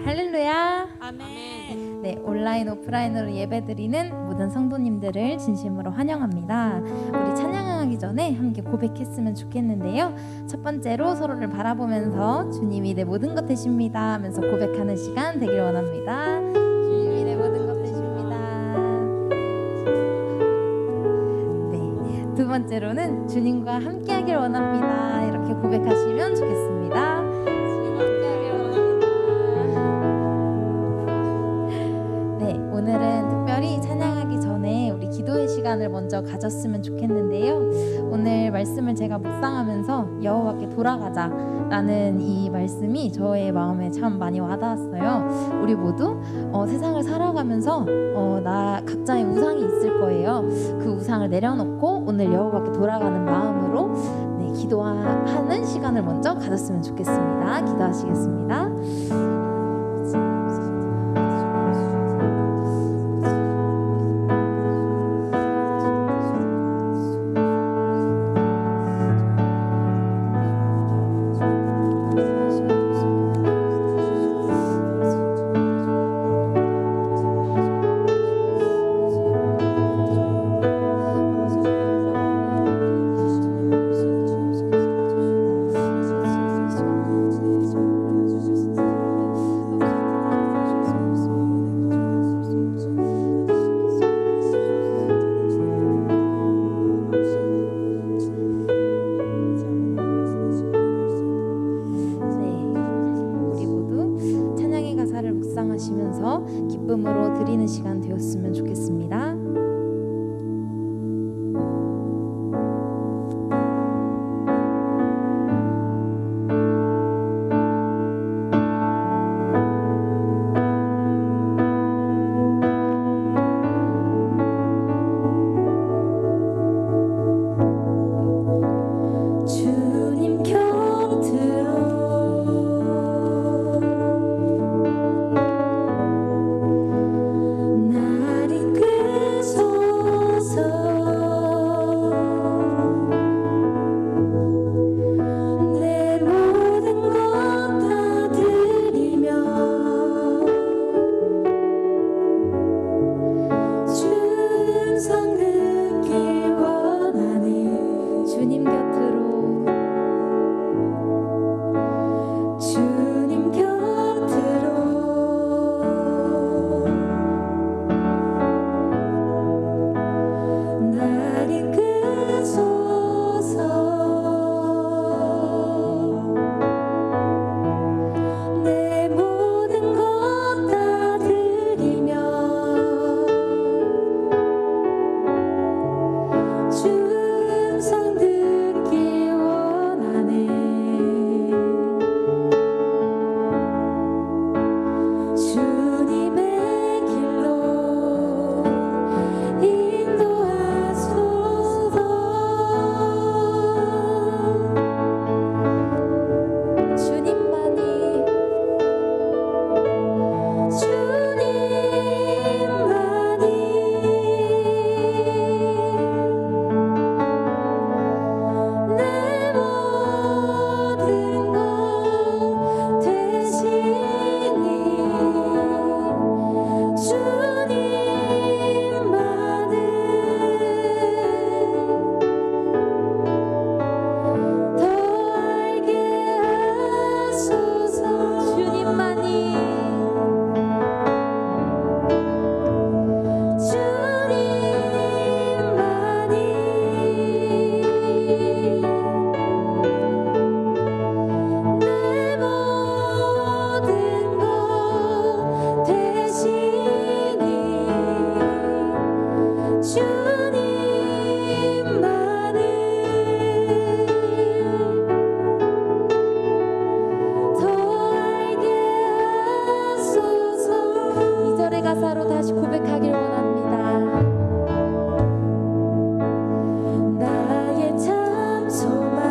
할렐루야. 아멘. 네, 온라인 오프라인으로 예배드리는 모든 성도님들을 진심으로 환영합니다. 우리 찬양하기 전에 함께 고백했으면 좋겠는데요. 첫 번째로 서로를 바라보면서 주님이 내 모든 것 되십니다 하면서 고백하는 시간 되길 원합니다. 주님이 내 모든 것 되십니다. 네, 두 번째로는 주님과 함께하길 원합니다. 이렇게 고백하시면 좋겠습니다. 주님과 함께하길 원합니다. 네, 오늘은 특별히 찬양하기 전에 우리 기도의 시간을 먼저 가졌으면 좋겠는데요. 오늘 말씀을 제가 묵상하면서 여호와께 돌아가자라는 이 말씀이 저의 마음에 참 많이 와닿았어요. 우리 모두 세상을 살아가면서 나 각자의 우상이 있을 거예요. 그 우상을 내려놓고 오늘 여호와께 돌아가는 마음으로 네, 기도하는 시간을 먼저 가졌으면 좋겠습니다. 기도하시겠습니다. 묵상하시면서 기쁨으로 드리는 시간 되었으면 좋겠습니다. 가사로 다시 고백하길 원합니다. 나의 참 소망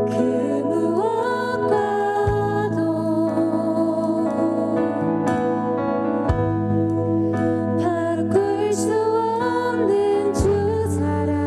그 무엇과도 바꿀 수 없는 주 사랑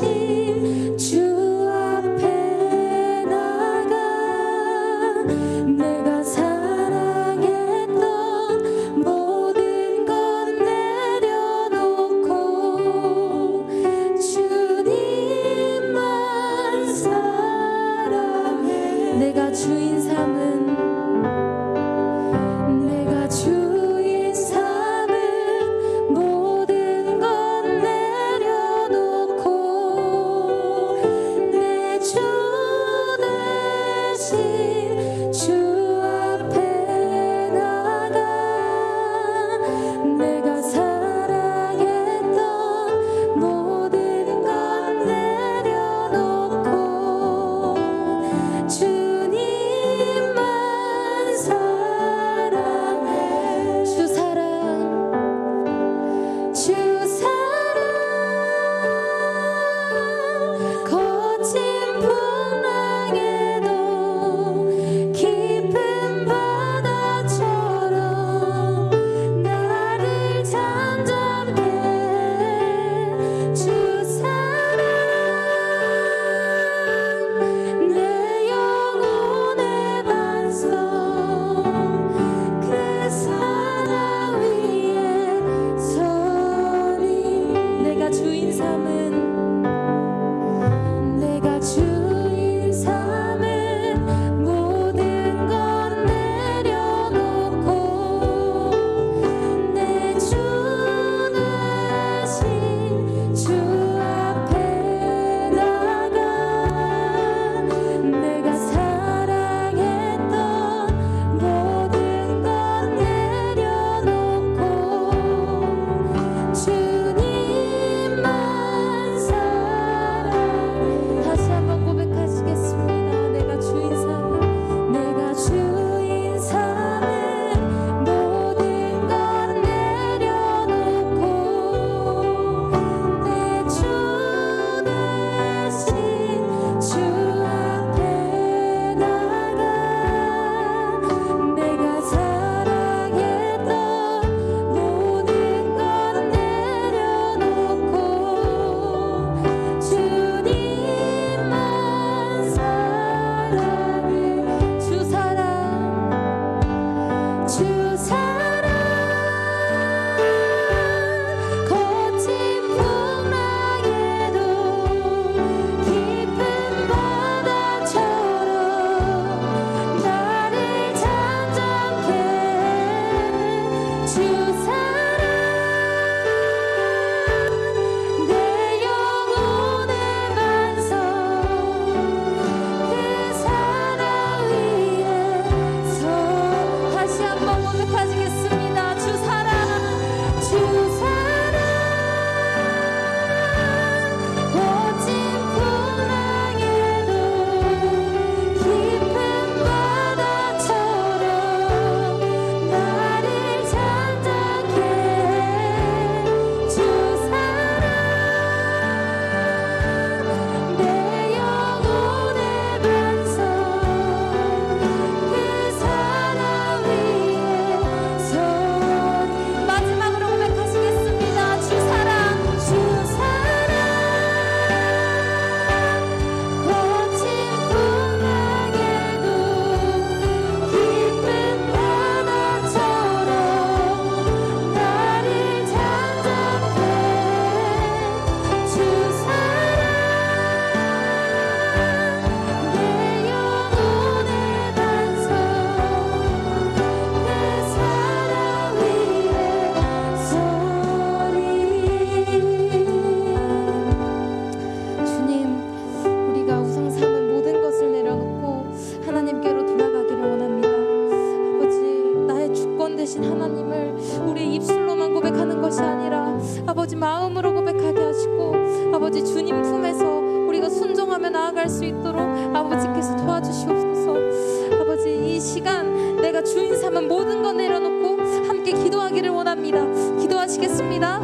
대신 주 앞에 나가 내가 사랑했던 모든 것 내려놓고 주님만 사랑해. 내가 주인 삼은 모든 것 내려놓고 내 주 대신 주 앞에 나가 내가 사랑했던 모든 것 내려놓고 주님만 사랑해. 주 사랑 거친 풍랑에도 깊은 바다처럼 나를 잠잠케 주 사랑 내 영혼의 반석 그 사랑 위에 서리. 내가 주인 삼은 모든 것 내려놓고 내 주 대신 주 앞에 나가 내가 사랑했던 모든 것 내려놓고 주님만 사랑해. 다시 한번 고백하시겠습니다. 내가 주인 삼은 모든 것 내려놓고 내 주 대신 주 앞에 나가 내가 사랑했던 모든 것 내려놓고 주님만 사랑해. 주 사랑 거친 풍랑에도 깊은 바다처럼 나를 잠잠케 주 사랑 내 영혼의 반석 그 사랑 위에 서. 다시 한번 고백하시겠습니다. 주 사랑 거친 풍랑에도 깊은 바다처럼 나를 잠잠케 주 사랑 내 영혼의 반석 그 사랑 위에 서리. 마지막으로 고백하시겠습니다. 주 사랑 거친 풍랑에도 깊은 바다처럼 나를 잠잠케 주 사랑 내 영혼의 반석 그 사랑 위에 서리. 주님, 우리가 우상 삼은 모든 것을 내려놓고 하나님께로 돌아가기를 원합니다. 아버지, 나의 주권 되신 하나님을 우리의 입술로만 고백하는 것이 아니라 아버지 마음으로 고백하게 하시고 아버지 주님 품에서 우리가 순종하며 나아갈 수 있도록 아버지께서 도와주시옵소서. 아버지, 이 시간 내가 주인 삼은 모든 것 내려놓고 함께 기도하기를 원합니다. 기도하시겠습니다.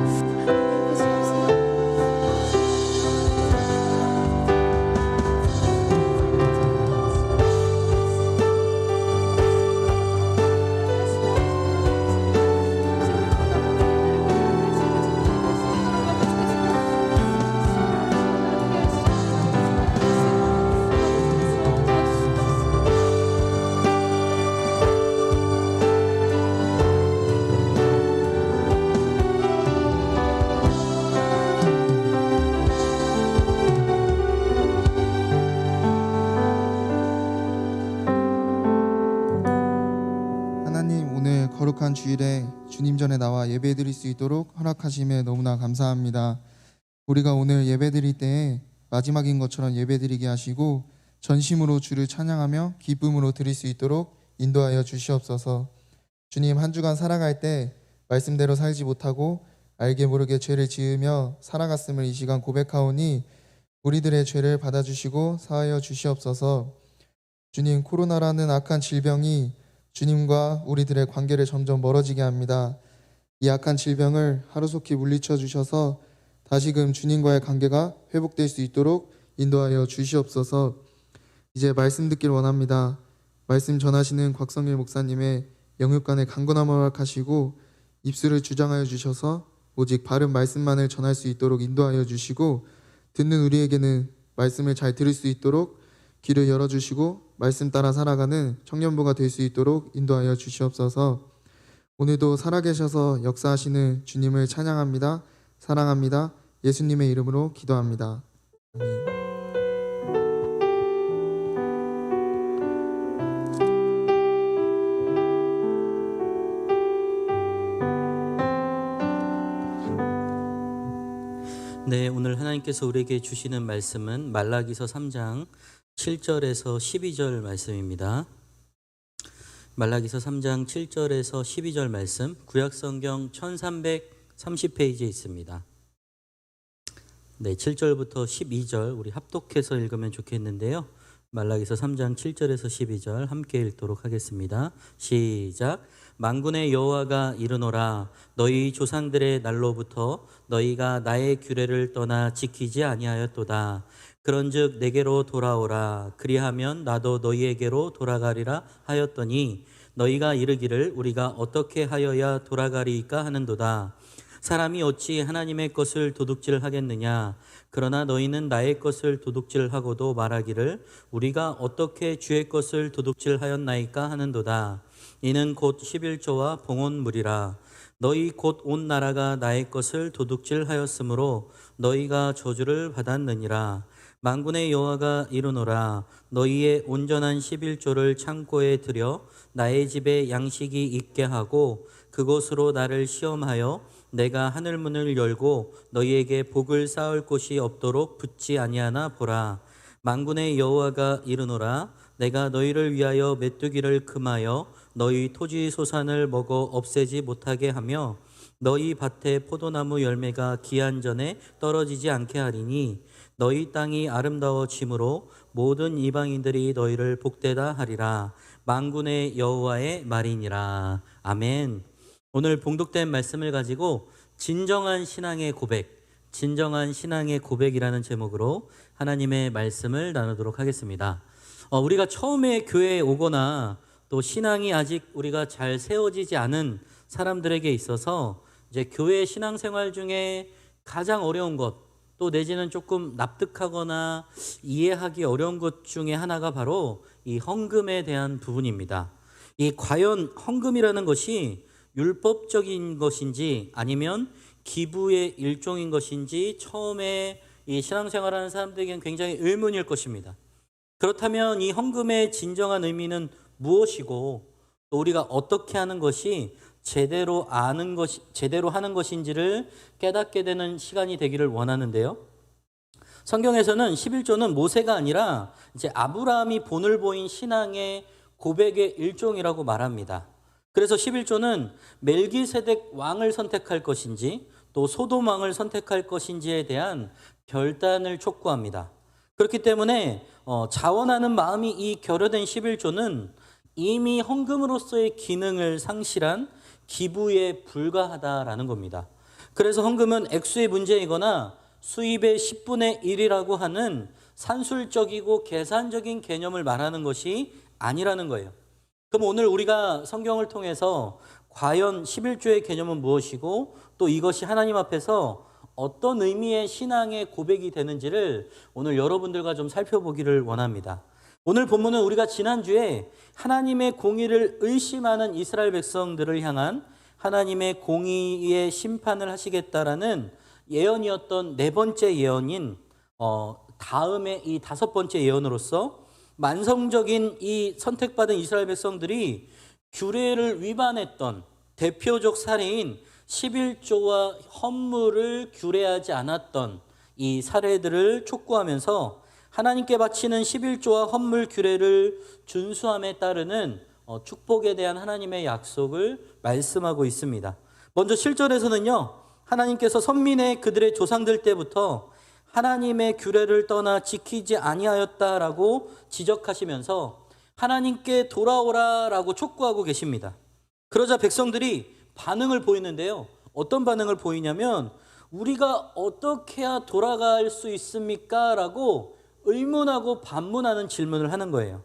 주일에 주님 전에 나와 예배드릴 수 있도록 허락하심에 너무나 감사합니다. 우리가 오늘 예배드릴 때에 마지막인 것처럼 예배드리게 하시고 전심으로 주를 찬양하며 기쁨으로 드릴 수 있도록 인도하여 주시옵소서. 주님, 한 주간 살아갈 때 말씀대로 살지 못하고 알게 모르게 죄를 지으며 살아갔음을 이 시간 고백하오니 우리들의 죄를 받아주시고 사하여 주시옵소서. 주님, 코로나라는 악한 질병이 주님과 우리들의 관계를 점점 멀어지게 합니다. 이 악한 질병을 하루속히 물리쳐 주셔서 다시금 주님과의 관계가 회복될 수 있도록 인도하여 주시옵소서. 이제 말씀 듣길 원합니다. 말씀 전하시는 곽성일 목사님의 영육간의 강건함을 허락하시고 입술을 주장하여 주셔서 오직 바른 말씀만을 전할 수 있도록 인도하여 주시고 듣는 우리에게는 말씀을 잘 들을 수 있도록 귀를 열어주시고 말씀 따라 살아가는 청년부가 될 수 있도록 인도하여 주시옵소서. 오늘도 살아계셔서 역사하시는 주님을 찬양합니다. 사랑합니다. 예수님의 이름으로 기도합니다. 아멘. 네, 오늘 하나님께서 우리에게 주시는 말씀은 말라기서 3장 7절에서 12절 말씀입니다. 말라기서 3장 7절에서 12절 말씀, 구약성경 1330페이지에 있습니다. 네, 7절부터 12절 우리 합독해서 읽으면 좋겠는데요. 말라기서 3장 7절에서 12절 함께 읽도록 하겠습니다. 시작. 만군의 여호와가 이르노라, 너희 조상들의 날로부터 너희가 나의 규례를 떠나 지키지 아니하였도다. 그런즉 내게로 돌아오라. 그리하면 나도 너희에게로 돌아가리라 하였더니 너희가 이르기를 우리가 어떻게 하여야 돌아가리이까 하는도다. 사람이 어찌 하나님의 것을 도둑질하겠느냐. 그러나 너희는 나의 것을 도둑질하고도 말하기를 우리가 어떻게 주의 것을 도둑질하였나이까 하는도다. 이는 곧 11조와 봉헌물이라. 너희 곧 온 나라가 나의 것을 도둑질하였으므로 너희가 저주를 받았느니라. 만군의 여호와가 이르노라, 너희의 온전한 11조를 창고에 들여 나의 집에 양식이 있게 하고 그곳으로 나를 시험하여 내가 하늘문을 열고 너희에게 복을 쌓을 곳이 없도록 붙지 아니하나 보라. 만군의 여호와가 이르노라, 내가 너희를 위하여 메뚜기를 금하여 너희 토지 소산을 먹어 없애지 못하게 하며 너희 밭에 포도나무 열매가 기한 전에 떨어지지 않게 하리니 너희 땅이 아름다워짐으로 모든 이방인들이 너희를 복되다 하리라. 만군의 여호와의 말이니라. 아멘. 오늘 봉독된 말씀을 가지고 진정한 신앙의 고백, 진정한 신앙의 고백이라는 제목으로 하나님의 말씀을 나누도록 하겠습니다. 우리가 처음에 교회에 오거나 또 신앙이 아직 우리가 잘 세워지지 않은 사람들에게 있어서 이제 교회 신앙생활 중에 가장 어려운 것, 또 내지는 조금 납득하거나 이해하기 어려운 것 중에 하나가 바로 이 헌금에 대한 부분입니다. 이 과연 헌금이라는 것이 율법적인 것인지 아니면 기부의 일종인 것인지 처음에 이 신앙생활하는 사람들에게는 굉장히 의문일 것입니다. 그렇다면 이 헌금의 진정한 의미는 무엇이고 또 우리가 어떻게 하는 것이 제대로 하는 것인지를 깨닫게 되는 시간이 되기를 원하는데요. 성경에서는 11조는 모세가 아니라 이제 아브라함이 본을 보인 신앙의 고백의 일종이라고 말합니다. 그래서 11조는 멜기세덱 왕을 선택할 것인지 또 소돔 왕을 선택할 것인지에 대한 결단을 촉구합니다. 그렇기 때문에 자원하는 마음이 이 결여된 11조는 이미 헌금으로서의 기능을 상실한 기부에 불과하다라는 겁니다. 그래서 헌금은 액수의 문제이거나 수입의 10분의 1이라고 하는 산술적이고 계산적인 개념을 말하는 것이 아니라는 거예요. 그럼 오늘 우리가 성경을 통해서 과연 11조의 개념은 무엇이고 또 이것이 하나님 앞에서 어떤 의미의 신앙의 고백이 되는지를 오늘 여러분들과 좀 살펴보기를 원합니다. 오늘 본문은 우리가 지난주에 하나님의 공의를 의심하는 이스라엘 백성들을 향한 하나님의 공의의 심판을 하시겠다라는 예언이었던 네 번째 예언인 다음에 이 다섯 번째 예언으로서 만성적인 이 선택받은 이스라엘 백성들이 규례를 위반했던 대표적 사례인 11조와 헌물을 규례하지 않았던 이 사례들을 촉구하면서 하나님께 바치는 11조와 헌물 규례를 준수함에 따르는 축복에 대한 하나님의 약속을 말씀하고 있습니다. 먼저 7절에서는요, 하나님께서 선민의 그들의 조상들 때부터 하나님의 규례를 떠나 지키지 아니하였다라고 지적하시면서 하나님께 돌아오라라고 촉구하고 계십니다. 그러자 백성들이 반응을 보이는데요. 어떤 반응을 보이냐면 우리가 어떻게 해야 돌아갈 수 있습니까? 라고 의문하고 반문하는 질문을 하는 거예요.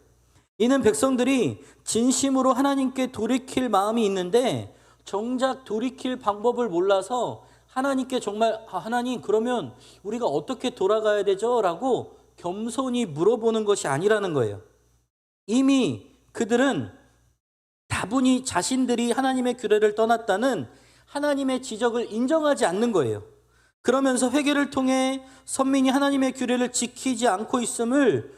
이는 백성들이 진심으로 하나님께 돌이킬 마음이 있는데 정작 돌이킬 방법을 몰라서 하나님께 정말 하나님 그러면 우리가 어떻게 돌아가야 되죠? 라고 겸손히 물어보는 것이 아니라는 거예요. 이미 그들은 다분히 자신들이 하나님의 규례를 떠났다는 하나님의 지적을 인정하지 않는 거예요. 그러면서 회개를 통해 선민이 하나님의 규례를 지키지 않고 있음을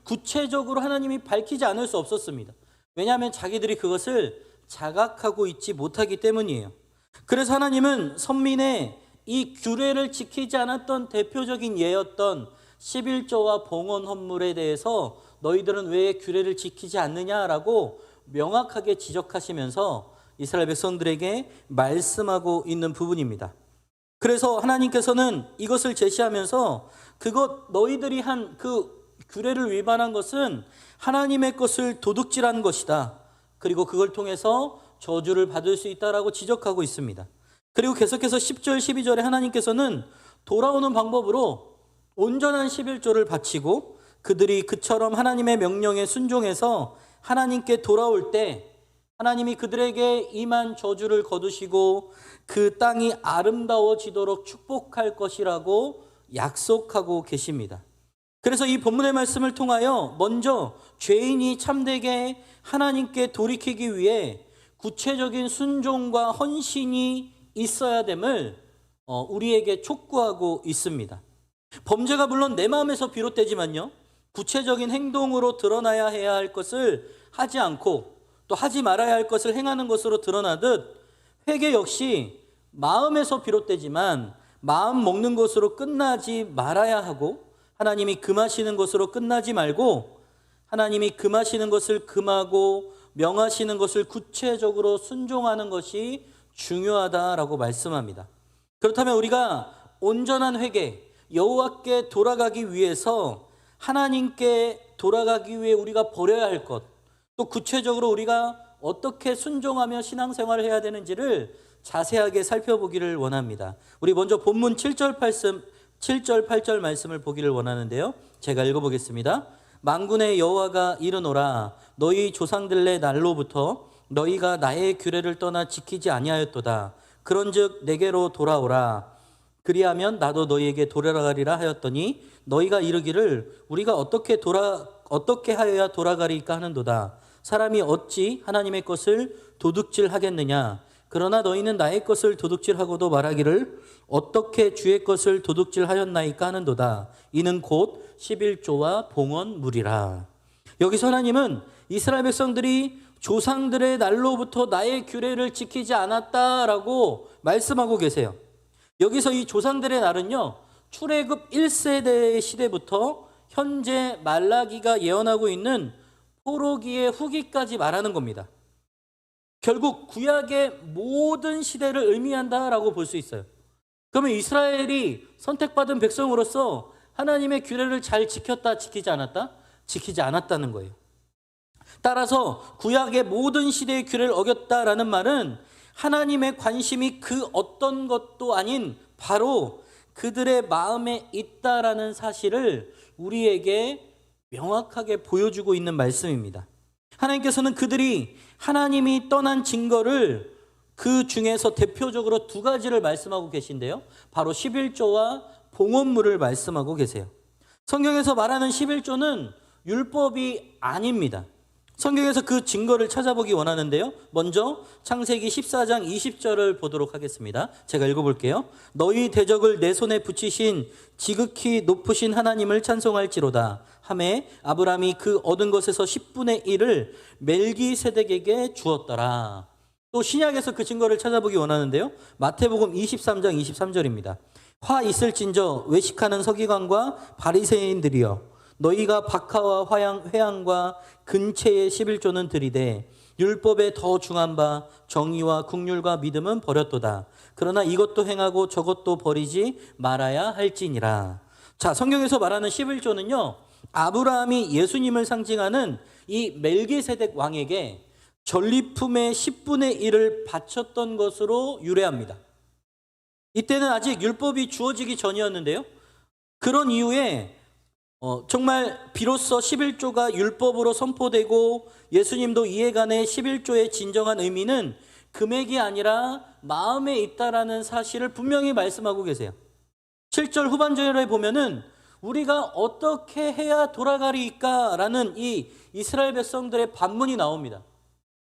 구체적으로 하나님이 밝히지 않을 수 없었습니다. 왜냐하면 자기들이 그것을 자각하고 있지 못하기 때문이에요. 그래서 하나님은 선민의 이 규례를 지키지 않았던 대표적인 예였던 11조와 봉헌 헌물에 대해서 너희들은 왜 규례를 지키지 않느냐라고 명확하게 지적하시면서 이스라엘 백성들에게 말씀하고 있는 부분입니다. 그래서 하나님께서는 이것을 제시하면서 너희들이 한 그 규례를 위반한 것은 하나님의 것을 도둑질한 것이다. 그리고 그걸 통해서 저주를 받을 수 있다라고 지적하고 있습니다. 그리고 계속해서 10절, 12절에 하나님께서는 돌아오는 방법으로 온전한 11조를 바치고 그들이 그처럼 하나님의 명령에 순종해서 하나님께 돌아올 때 하나님이 그들에게 임한 저주를 거두시고 그 땅이 아름다워지도록 축복할 것이라고 약속하고 계십니다. 그래서 이 본문의 말씀을 통하여 먼저 죄인이 참되게 하나님께 돌이키기 위해 구체적인 순종과 헌신이 있어야 됨을 우리에게 촉구하고 있습니다. 범죄가 물론 내 마음에서 비롯되지만요, 구체적인 행동으로 드러나야 해야 할 것을 하지 않고 또 하지 말아야 할 것을 행하는 것으로 드러나듯 회개 역시 마음에서 비롯되지만 마음 먹는 것으로 끝나지 말아야 하고 하나님이 금하시는 것으로 끝나지 말고 하나님이 금하시는 것을 금하고 명하시는 것을 구체적으로 순종하는 것이 중요하다라고 말씀합니다. 그렇다면 우리가 온전한 회개, 여호와께 돌아가기 위해서 하나님께 돌아가기 위해 우리가 버려야 할 것, 또 구체적으로 우리가 어떻게 순종하며 신앙생활을 해야 되는지를 자세하게 살펴보기를 원합니다. 우리 먼저 본문 7절 8절 말씀을 보기를 원하는데요. 제가 읽어보겠습니다. 만군의 여호와가 이르노라 너희 조상들의 날로부터 너희가 나의 규례를 떠나 지키지 아니하였도다. 그런즉 내게로 돌아오라. 그리하면 나도 너희에게 돌아가리라 하였더니 너희가 이르기를 우리가 어떻게 하여야 돌아가리까 하는도다. 사람이 어찌 하나님의 것을 도둑질하겠느냐. 그러나 너희는 나의 것을 도둑질하고도 말하기를 어떻게 주의 것을 도둑질하였나이까 하는도다. 이는 곧 11조와 봉헌물이라. 여기서 하나님은 이스라엘 백성들이 조상들의 날로부터 나의 규례를 지키지 않았다라고 말씀하고 계세요. 여기서 이 조상들의 날은요, 출애굽 1세대 시대부터 현재 말라기가 예언하고 있는 포로기의 후기까지 말하는 겁니다. 결국 구약의 모든 시대를 의미한다라고 볼 수 있어요. 그러면 이스라엘이 선택받은 백성으로서 하나님의 규례를 잘 지켰다, 지키지 않았다? 지키지 않았다는 거예요. 따라서 구약의 모든 시대의 규례를 어겼다라는 말은 하나님의 관심이 그 어떤 것도 아닌 바로 그들의 마음에 있다라는 사실을 우리에게 명확하게 보여주고 있는 말씀입니다. 하나님께서는 그들이 하나님이 떠난 증거를 그 중에서 대표적으로 두 가지를 말씀하고 계신데요. 바로 11조와 봉헌물을 말씀하고 계세요. 성경에서 말하는 11조는 율법이 아닙니다. 성경에서 그 증거를 찾아보기 원하는데요. 먼저 창세기 14장 20절을 보도록 하겠습니다. 제가 읽어볼게요. 너희 대적을 내 손에 붙이신 지극히 높으신 하나님을 찬송할지로다 하매 아브라함이 그 얻은 것에서 10분의 1을 멜기세덱에게 주었더라. 또 신약에서 그 증거를 찾아보기 원하는데요. 마태복음 23장 23절입니다. 화 있을진저 외식하는 서기관과 바리새인들이여 너희가 박하와 회향과 근체의 11조는 들이되 율법에 더 중한 바 정의와 국률과 믿음은 버렸도다. 그러나 이것도 행하고 저것도 버리지 말아야 할지니라. 자, 성경에서 말하는 11조는요. 아브라함이 예수님을 상징하는 이 멜기세덱 왕에게 전리품의 10분의 1을 바쳤던 것으로 유래합니다. 이때는 아직 율법이 주어지기 전이었는데요. 그런 이후에 정말 비로소 11조가 율법으로 선포되고 예수님도 이에 관해 11조의 진정한 의미는 금액이 아니라 마음에 있다라는 사실을 분명히 말씀하고 계세요. 7절 후반절에 보면은 우리가 어떻게 해야 돌아가리까라는 이 이스라엘 백성들의 반문이 나옵니다.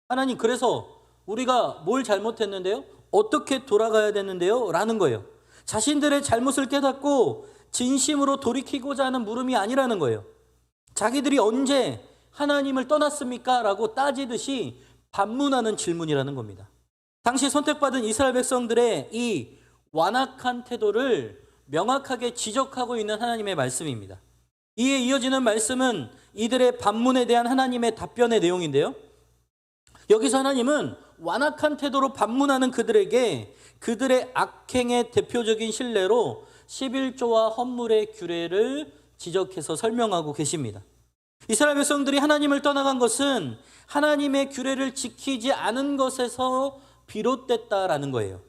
하나님, 그래서 우리가 뭘 잘못했는데요? 어떻게 돌아가야 되는데요? 라는 거예요. 자신들의 잘못을 깨닫고 진심으로 돌이키고자 하는 물음이 아니라는 거예요. 자기들이 언제 하나님을 떠났습니까? 라고 따지듯이 반문하는 질문이라는 겁니다. 당시 선택받은 이스라엘 백성들의 이 완악한 태도를 명확하게 지적하고 있는 하나님의 말씀입니다. 이에 이어지는 말씀은 이들의 반문에 대한 하나님의 답변의 내용인데요. 여기서 하나님은 완악한 태도로 반문하는 그들에게 그들의 악행의 대표적인 실례로 11조와 헌물의 규례를 지적해서 설명하고 계십니다. 이스라엘 백성들이 하나님을 떠나간 것은 하나님의 규례를 지키지 않은 것에서 비롯됐다라는 거예요.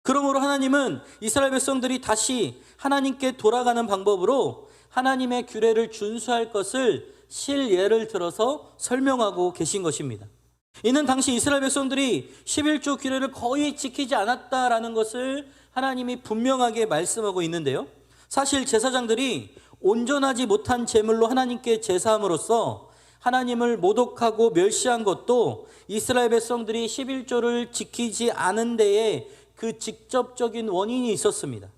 그러므로 하나님은 이스라엘 백성들이 다시 하나님께 돌아가는 방법으로 하나님의 규례를 준수할 것을 실예를 들어서 설명하고 계신 것입니다. 이는 당시 이스라엘 백성들이 11조 규례를 거의 지키지 않았다라는 것을 하나님이 분명하게 말씀하고 있는데요. 사실 제사장들이 온전하지 못한 제물로 하나님께 제사함으로써 하나님을 모독하고 멸시한 것도 이스라엘 백성들이 11조를 지키지 않은 데에 그 직접적인 원인이 있었습니다.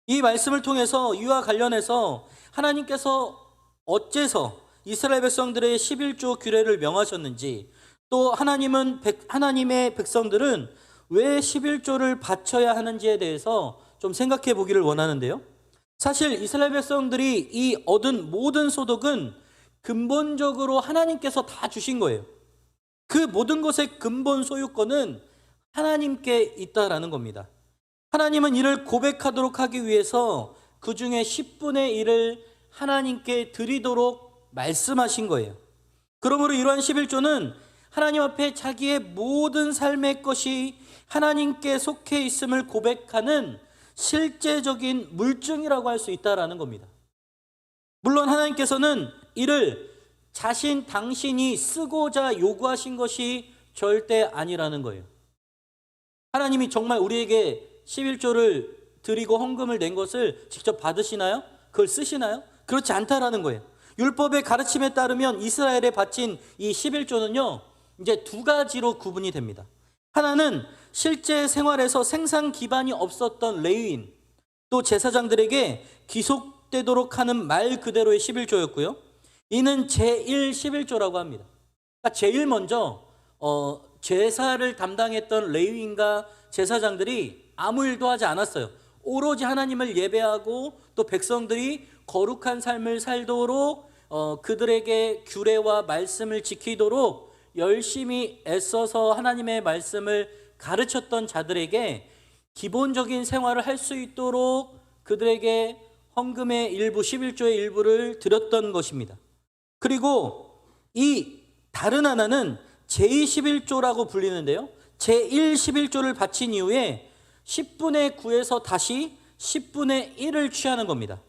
이 말씀을 통해서 이와 관련해서 하나님께서 어째서 이스라엘 백성들의 11조 규례를 명하셨는지, 또 하나님의 백성들은 왜 11조를 바쳐야 하는지에 대해서 좀 생각해 보기를 원하는데요. 사실 이스라엘 백성들이 이 얻은 모든 소득은 근본적으로 하나님께서 다 주신 거예요. 그 모든 것의 근본 소유권은 하나님께 있다라는 겁니다. 하나님은 이를 고백하도록 하기 위해서 그 중에 10분의 1을 하나님께 드리도록 말씀하신 거예요. 그러므로 이러한 11조는 하나님 앞에 자기의 모든 삶의 것이 하나님께 속해 있음을 고백하는 실제적인 물증이라고 할 수 있다라는 겁니다. 물론 하나님께서는 이를 당신이 쓰고자 요구하신 것이 절대 아니라는 거예요. 하나님이 정말 우리에게 11조를 드리고 헌금을 낸 것을 직접 받으시나요? 그걸 쓰시나요? 그렇지 않다라는 거예요. 율법의 가르침에 따르면 이스라엘에 바친 이 11조는요, 이제 두 가지로 구분이 됩니다. 하나는 실제 생활에서 생산 기반이 없었던 레위인, 또 제사장들에게 귀속되도록 하는 말 그대로의 11조였고요. 이는 제1 11조라고 합니다. 그러니까 제일 먼저 제사를 담당했던 레위인과 제사장들이 아무 일도 하지 않았어요. 오로지 하나님을 예배하고 또 백성들이 거룩한 삶을 살도록 그들에게 규례와 말씀을 지키도록 열심히 애써서 하나님의 말씀을 가르쳤던 자들에게 기본적인 생활을 할 수 있도록 그들에게 헌금의 일부, 11조의 일부를 드렸던 것입니다. 그리고 이 다른 하나는 제2 11조라고 불리는데요. 제1 11조를 바친 이후에 10분의 9에서 다시 10분의 1을 취하는 겁니다.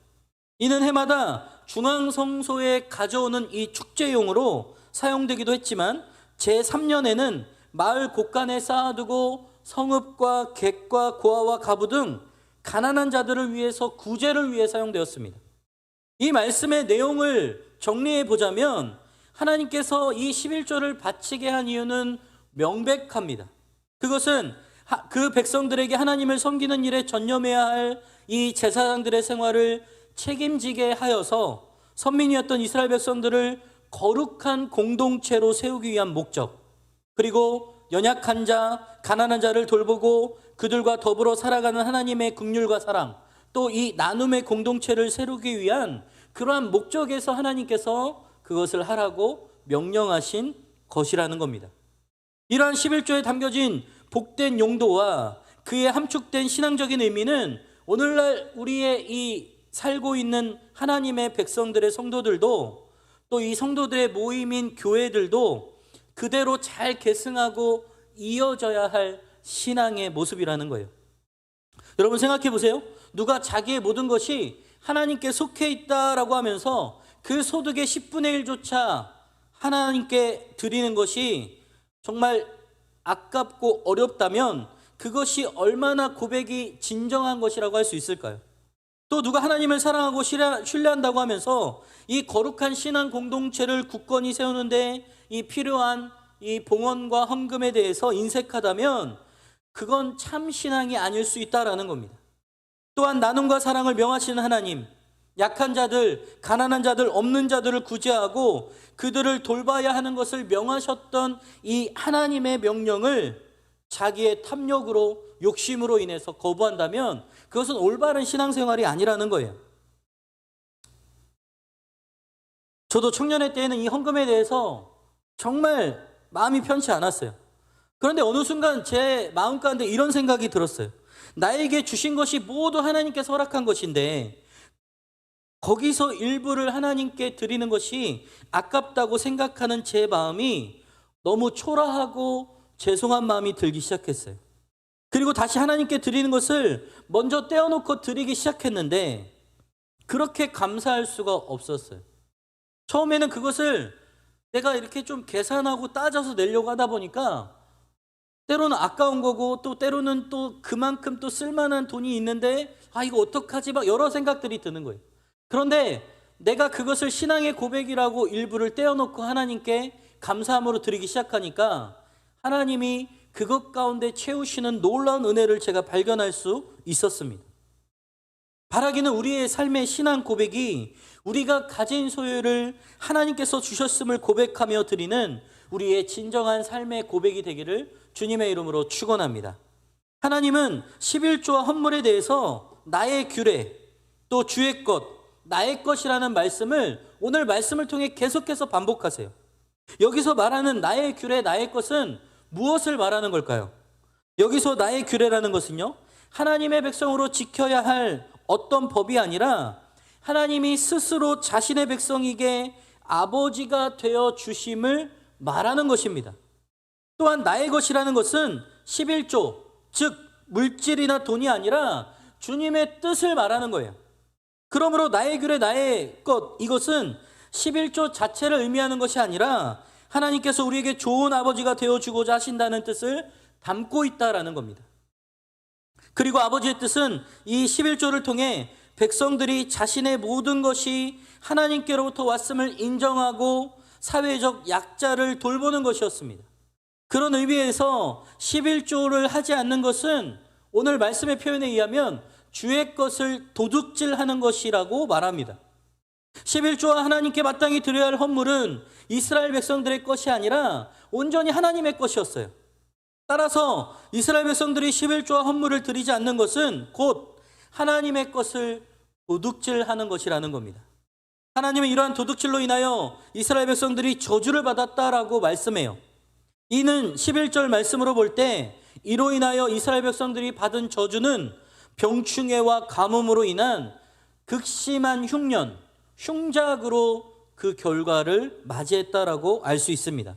이는 해마다 중앙성소에 가져오는 이 축제용으로 사용되기도 했지만 제3년에는 마을 곳간에 쌓아두고 성읍과 객과 고아와 가부 등 가난한 자들을 위해서 구제를 위해 사용되었습니다. 이 말씀의 내용을 정리해 보자면 하나님께서 이 11조를 바치게 한 이유는 명백합니다. 그것은 그 백성들에게 하나님을 섬기는 일에 전념해야 할 이 제사장들의 생활을 책임지게 하여서 선민이었던 이스라엘 백성들을 거룩한 공동체로 세우기 위한 목적, 그리고 연약한 자, 가난한 자를 돌보고 그들과 더불어 살아가는 하나님의 긍휼과 사랑, 또 이 나눔의 공동체를 세우기 위한 그러한 목적에서 하나님께서 그것을 하라고 명령하신 것이라는 겁니다. 이러한 11조에 담겨진 복된 용도와 그의 함축된 신앙적인 의미는 오늘날 우리의 이 살고 있는 하나님의 백성들의 성도들도, 또 이 성도들의 모임인 교회들도 그대로 잘 계승하고 이어져야 할 신앙의 모습이라는 거예요. 여러분 생각해 보세요. 누가 자기의 모든 것이 하나님께 속해 있다라고 하면서 그 소득의 10분의 1조차 하나님께 드리는 것이 정말 아깝고 어렵다면 그것이 얼마나 고백이 진정한 것이라고 할 수 있을까요? 또 누가 하나님을 사랑하고 신뢰한다고 하면서 이 거룩한 신앙 공동체를 굳건히 세우는데 이 필요한 이 봉헌과 헌금에 대해서 인색하다면 그건 참 신앙이 아닐 수 있다라는 겁니다. 또한 나눔과 사랑을 명하시는 하나님, 약한 자들, 가난한 자들, 없는 자들을 구제하고 그들을 돌봐야 하는 것을 명하셨던 이 하나님의 명령을 자기의 탐욕으로, 욕심으로 인해서 거부한다면 그것은 올바른 신앙생활이 아니라는 거예요. 저도 청년회 때에는 이 헌금에 대해서 정말 마음이 편치 않았어요. 그런데 어느 순간 제 마음 가운데 이런 생각이 들었어요. 나에게 주신 것이 모두 하나님께서 허락한 것인데 거기서 일부를 하나님께 드리는 것이 아깝다고 생각하는 제 마음이 너무 초라하고 죄송한 마음이 들기 시작했어요. 그리고 다시 하나님께 드리는 것을 먼저 떼어놓고 드리기 시작했는데 그렇게 감사할 수가 없었어요. 처음에는 그것을 내가 이렇게 좀 계산하고 따져서 내려고 하다 보니까 때로는 아까운 거고 또 때로는 또 그만큼 또 쓸만한 돈이 있는데 이거 어떡하지? 막 여러 생각들이 드는 거예요. 그런데 내가 그것을 신앙의 고백이라고 일부를 떼어놓고 하나님께 감사함으로 드리기 시작하니까 하나님이 그것 가운데 채우시는 놀라운 은혜를 제가 발견할 수 있었습니다. 바라기는 우리의 삶의 신앙 고백이 우리가 가진 소유를 하나님께서 주셨음을 고백하며 드리는 우리의 진정한 삶의 고백이 되기를 주님의 이름으로 축원합니다. 하나님은 11조와 헌물에 대해서 나의 규례, 또 주의 것, 나의 것이라는 말씀을 오늘 말씀을 통해 계속해서 반복하세요. 여기서 말하는 나의 규례, 나의 것은 무엇을 말하는 걸까요? 여기서 나의 규례라는 것은요, 하나님의 백성으로 지켜야 할 어떤 법이 아니라 하나님이 스스로 자신의 백성에게 아버지가 되어 주심을 말하는 것입니다. 또한 나의 것이라는 것은 11조, 즉 물질이나 돈이 아니라 주님의 뜻을 말하는 거예요. 그러므로 나의 규례, 나의 것, 이것은 11조 자체를 의미하는 것이 아니라 하나님께서 우리에게 좋은 아버지가 되어주고자 하신다는 뜻을 담고 있다라는 겁니다. 그리고 아버지의 뜻은 이 11조를 통해 백성들이 자신의 모든 것이 하나님께로부터 왔음을 인정하고 사회적 약자를 돌보는 것이었습니다. 그런 의미에서 11조를 하지 않는 것은 오늘 말씀의 표현에 의하면 주의 것을 도둑질하는 것이라고 말합니다. 11조와 하나님께 마땅히 드려야 할 헌물은 이스라엘 백성들의 것이 아니라 온전히 하나님의 것이었어요. 따라서 이스라엘 백성들이 11조와 헌물을 드리지 않는 것은 곧 하나님의 것을 도둑질하는 것이라는 겁니다. 하나님은 이러한 도둑질로 인하여 이스라엘 백성들이 저주를 받았다라고 말씀해요. 이는 11절 말씀으로 볼 때 이로 인하여 이스라엘 백성들이 받은 저주는 병충해와 가뭄으로 인한 극심한 흉년, 흉작으로 그 결과를 맞이했다라고 알 수 있습니다.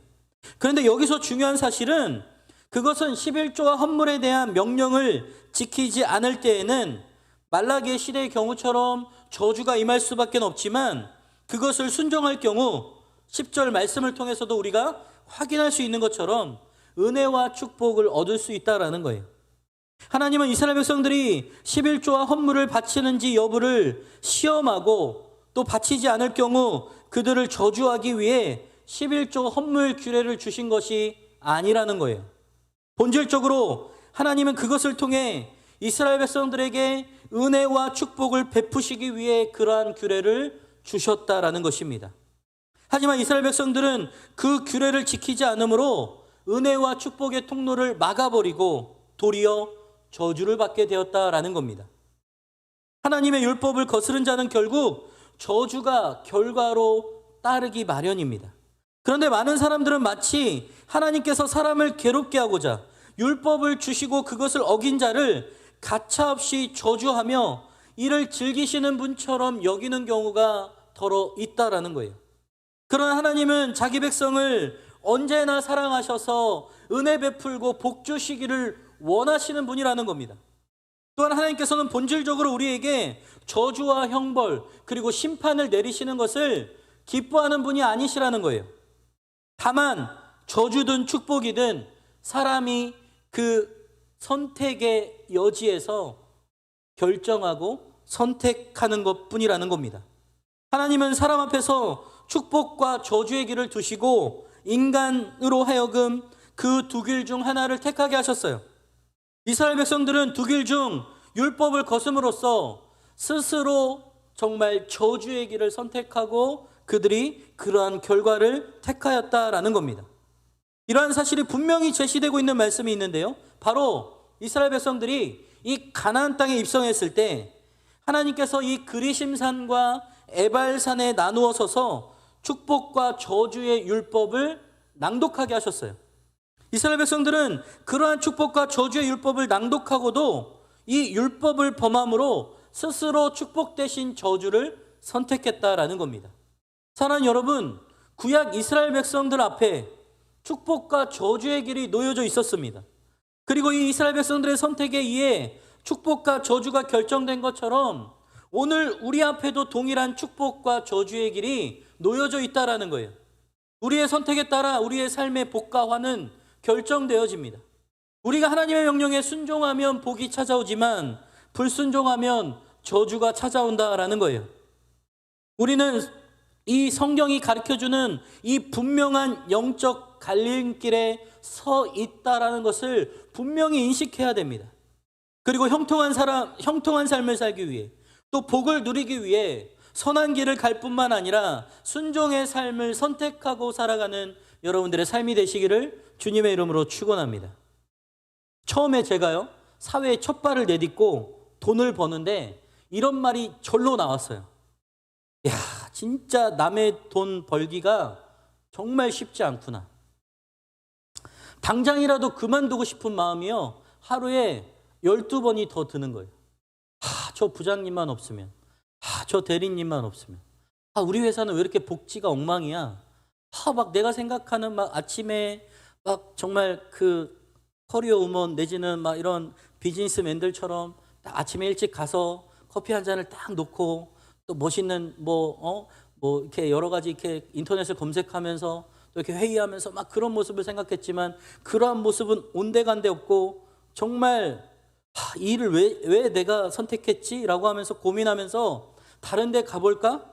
그런데 여기서 중요한 사실은 그것은 11조와 헌물에 대한 명령을 지키지 않을 때에는 말라기의 시대의 경우처럼 저주가 임할 수밖에 없지만 그것을 순종할 경우 10절 말씀을 통해서도 우리가 확인할 수 있는 것처럼 은혜와 축복을 얻을 수 있다라는 거예요. 하나님은 이스라엘 백성들이 11조와 헌물을 바치는지 여부를 시험하고 또 바치지 않을 경우 그들을 저주하기 위해 11조 헌물 규례를 주신 것이 아니라는 거예요. 본질적으로 하나님은 그것을 통해 이스라엘 백성들에게 은혜와 축복을 베푸시기 위해 그러한 규례를 주셨다라는 것입니다. 하지만 이스라엘 백성들은 그 규례를 지키지 않으므로 은혜와 축복의 통로를 막아버리고 도리어 저주를 받게 되었다라는 겁니다. 하나님의 율법을 거스른 자는 결국 저주가 결과로 따르기 마련입니다. 그런데 많은 사람들은 마치 하나님께서 사람을 괴롭게 하고자 율법을 주시고 그것을 어긴 자를 가차없이 저주하며 이를 즐기시는 분처럼 여기는 경우가 더러 있다라는 거예요. 그러나 하나님은 자기 백성을 언제나 사랑하셔서 은혜 베풀고 복 주시기를 원하시는 분이라는 겁니다. 또한 하나님께서는 본질적으로 우리에게 저주와 형벌 그리고 심판을 내리시는 것을 기뻐하는 분이 아니시라는 거예요. 다만 저주든 축복이든 사람이 그 선택의 여지에서 결정하고 선택하는 것뿐이라는 겁니다. 하나님은 사람 앞에서 축복과 저주의 길을 두시고 인간으로 하여금 그 두 길 중 하나를 택하게 하셨어요. 이스라엘 백성들은 두 길 중 율법을 거슴으로써 스스로 정말 저주의 길을 선택하고 그들이 그러한 결과를 택하였다라는 겁니다. 이러한 사실이 분명히 제시되고 있는 말씀이 있는데요. 바로 이스라엘 백성들이 이 가나안 땅에 입성했을 때 하나님께서 이 그리심산과 에발산에 나누어 서서 축복과 저주의 율법을 낭독하게 하셨어요. 이스라엘 백성들은 그러한 축복과 저주의 율법을 낭독하고도 이 율법을 범함으로 스스로 축복 대신 저주를 선택했다라는 겁니다. 사랑하는 여러분, 구약 이스라엘 백성들 앞에 축복과 저주의 길이 놓여져 있었습니다. 그리고 이 이스라엘 백성들의 선택에 의해 축복과 저주가 결정된 것처럼 오늘 우리 앞에도 동일한 축복과 저주의 길이 놓여져 있다라는 거예요. 우리의 선택에 따라 우리의 삶의 복과 환은 결정되어집니다. 우리가 하나님의 명령에 순종하면 복이 찾아오지만 불순종하면 저주가 찾아온다라는 거예요. 우리는 이 성경이 가르쳐주는 이 분명한 영적 갈림길에 서 있다라는 것을 분명히 인식해야 됩니다. 그리고 형통한 삶을 살기 위해 또 복을 누리기 위해 선한 길을 갈 뿐만 아니라 순종의 삶을 선택하고 살아가는 여러분들의 삶이 되시기를 주님의 이름으로 축원합니다. 처음에 제가요 사회에 첫 발을 내딛고 돈을 버는데 이런 말이 절로 나왔어요. 야, 진짜 남의 돈 벌기가 정말 쉽지 않구나. 당장이라도 그만두고 싶은 마음이요 하루에 12번이 더 드는 거예요. 저 부장님만 없으면, 저 대리님만 없으면, 우리 회사는 왜 이렇게 복지가 엉망이야. 막 내가 생각하는 막 아침에 막 정말 그 커리어 우먼 내지는 막 이런 비즈니스맨들처럼 딱 아침에 일찍 가서 커피 한 잔을 딱 놓고 또 멋있는 뭐 이렇게 여러 가지 이렇게 인터넷을 검색하면서 또 이렇게 회의하면서 막 그런 모습을 생각했지만 그러한 모습은 온데간데 없고 정말 이 일을 왜 내가 선택했지? 라고 하면서 고민하면서 다른 데 가볼까?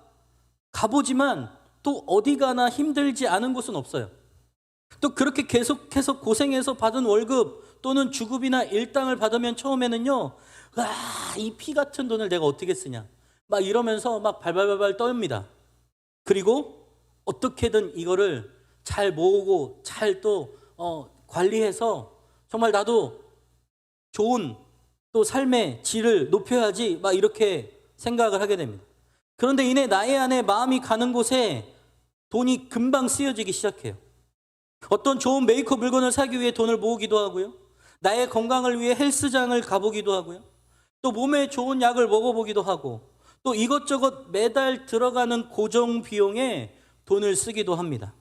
가보지만 또 어디 가나 힘들지 않은 곳은 없어요. 또 그렇게 계속해서 고생해서 받은 월급 또는 주급이나 일당을 받으면 처음에는요, 이 피 같은 돈을 내가 어떻게 쓰냐 막 이러면서 막 발발발발 떨립니다. 그리고 어떻게든 이거를 잘 모으고 잘 또 관리해서 정말 나도 좋은 또 삶의 질을 높여야지 막 이렇게 생각을 하게 됩니다. 그런데 이내 나의 안에 마음이 가는 곳에 돈이 금방 쓰여지기 시작해요. 어떤 좋은 메이크업 물건을 사기 위해 돈을 모으기도 하고요. 나의 건강을 위해 헬스장을 가보기도 하고요. 또 몸에 좋은 약을 먹어보기도 하고 또 이것저것 매달 들어가는 고정 비용에 돈을 쓰기도 합니다.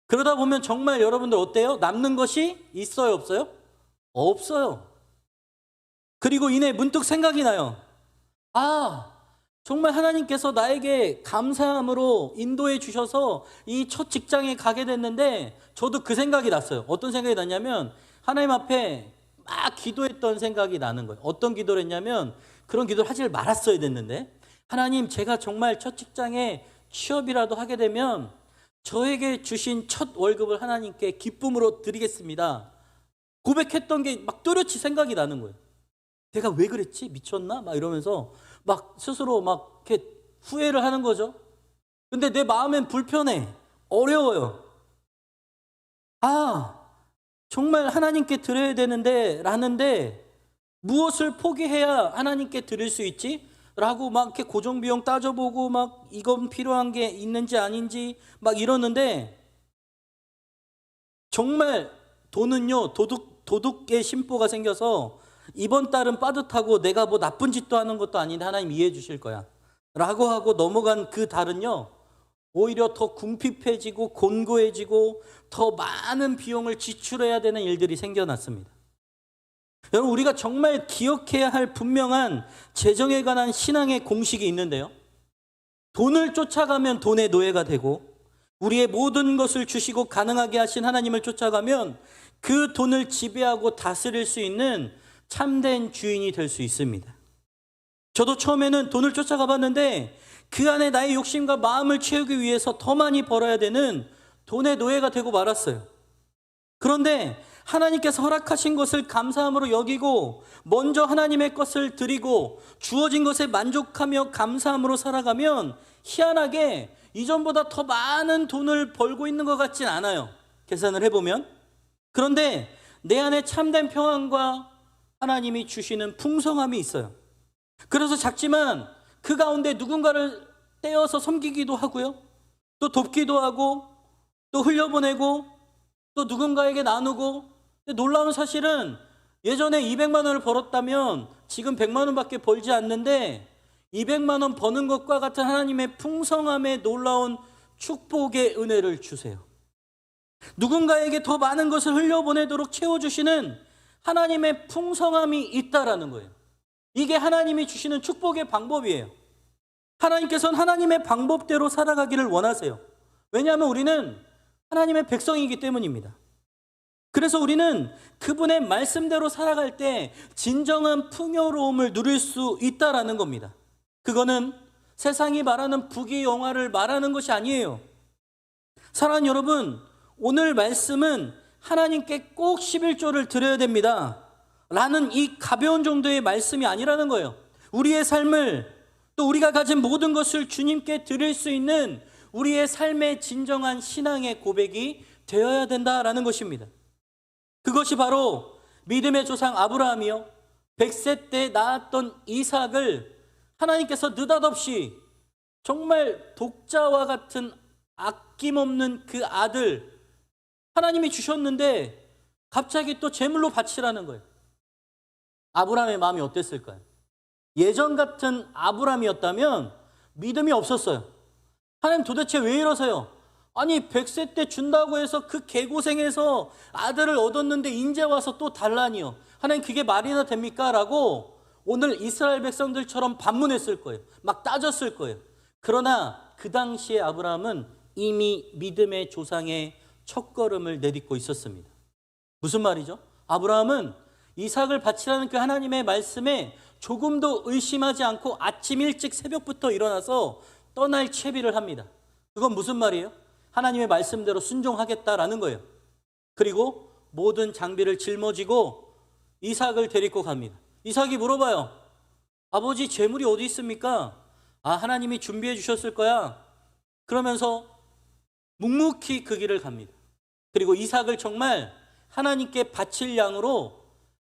그러다 보면 정말 여러분들 어때요? 남는 것이 있어요, 없어요? 없어요. 그리고 이내 문득 생각이 나요. 정말 하나님께서 나에게 감사함으로 인도해 주셔서 이 첫 직장에 가게 됐는데 저도 그 생각이 났어요. 어떤 생각이 났냐면 하나님 앞에 막 기도했던 생각이 나는 거예요. 어떤 기도를 했냐면 그런 기도를 하지 말았어야 됐는데 하나님, 제가 정말 첫 직장에 취업이라도 하게 되면 저에게 주신 첫 월급을 하나님께 기쁨으로 드리겠습니다. 고백했던 게 막 또렷이 생각이 나는 거예요. 내가 왜 그랬지? 미쳤나? 막 이러면서 막 스스로 막 이렇게 후회를 하는 거죠. 근데 내 마음엔 불편해. 어려워요. 정말 하나님께 드려야 되는데 라는데 무엇을 포기해야 하나님께 드릴 수 있지? 라고 막 이렇게 고정비용 따져보고 막 이건 필요한 게 있는지 아닌지 막 이러는데 정말 돈은요 도둑의 심보가 생겨서 이번 달은 빠듯하고 내가 뭐 나쁜 짓도 하는 것도 아닌데 하나님 이해해 주실 거야 라고 하고 넘어간 그 달은요 오히려 더 궁핍해지고 곤고해지고 더 많은 비용을 지출해야 되는 일들이 생겨났습니다. 여러분, 우리가 정말 기억해야 할 분명한 재정에 관한 신앙의 공식이 있는데요. 돈을 쫓아가면 돈의 노예가 되고 우리의 모든 것을 주시고 가능하게 하신 하나님을 쫓아가면 그 돈을 지배하고 다스릴 수 있는 참된 주인이 될 수 있습니다. 저도 처음에는 돈을 쫓아가 봤는데 그 안에 나의 욕심과 마음을 채우기 위해서 더 많이 벌어야 되는 돈의 노예가 되고 말았어요. 그런데 하나님께서 허락하신 것을 감사함으로 여기고 먼저 하나님의 것을 드리고 주어진 것에 만족하며 감사함으로 살아가면 희한하게 이전보다 더 많은 돈을 벌고 있는 것 같진 않아요. 계산을 해보면. 그런데 내 안에 참된 평안과 하나님이 주시는 풍성함이 있어요. 그래서 작지만 그 가운데 누군가를 떼어서 섬기기도 하고요. 또 돕기도 하고 또 흘려보내고 또 누군가에게 나누고. 놀라운 사실은 예전에 200만 원을 벌었다면 지금 100만 원밖에 벌지 않는데 200만 원 버는 것과 같은 하나님의 풍성함의 놀라운 축복의 은혜를 주세요. 누군가에게 더 많은 것을 흘려보내도록 채워주시는 하나님의 풍성함이 있다라는 거예요. 이게 하나님이 주시는 축복의 방법이에요. 하나님께서는 하나님의 방법대로 살아가기를 원하세요. 왜냐하면 우리는 하나님의 백성이기 때문입니다. 그래서 우리는 그분의 말씀대로 살아갈 때 진정한 풍요로움을 누릴 수 있다라는 겁니다. 그거는 세상이 말하는 부귀영화를 말하는 것이 아니에요. 사랑하는 여러분, 오늘 말씀은 하나님께 꼭 11조를 드려야 됩니다 라는 이 가벼운 정도의 말씀이 아니라는 거예요. 우리의 삶을 또 우리가 가진 모든 것을 주님께 드릴 수 있는 우리의 삶의 진정한 신앙의 고백이 되어야 된다라는 것입니다. 그것이 바로 믿음의 조상 아브라함이요 100세 때 낳았던 이삭을 하나님께서 느닷없이 정말 독자와 같은 아낌없는 그 아들 하나님이 주셨는데 갑자기 또 제물로 바치라는 거예요. 아브라함의 마음이 어땠을까요? 예전 같은 아브라함이었다면 믿음이 없었어요. 하나님 도대체 왜 이러세요? 아니 100세 때 준다고 해서 그 개고생해서 아들을 얻었는데 이제 와서 또 달라니요. 하나님 그게 말이나 됩니까? 라고 오늘 이스라엘 백성들처럼 반문했을 거예요. 막 따졌을 거예요. 그러나 그 당시에 아브라함은 이미 믿음의 조상의 첫걸음을 내딛고 있었습니다. 무슨 말이죠? 아브라함은 이삭을 바치라는 그 하나님의 말씀에 조금도 의심하지 않고 아침 일찍 새벽부터 일어나서 떠날 채비를 합니다. 그건 무슨 말이에요? 하나님의 말씀대로 순종하겠다라는 거예요. 그리고 모든 장비를 짊어지고 이삭을 데리고 갑니다. 이삭이 물어봐요. 아버지 재물이 어디 있습니까? 아 하나님이 준비해 주셨을 거야. 그러면서 묵묵히 그 길을 갑니다. 그리고 이삭을 정말 하나님께 바칠 양으로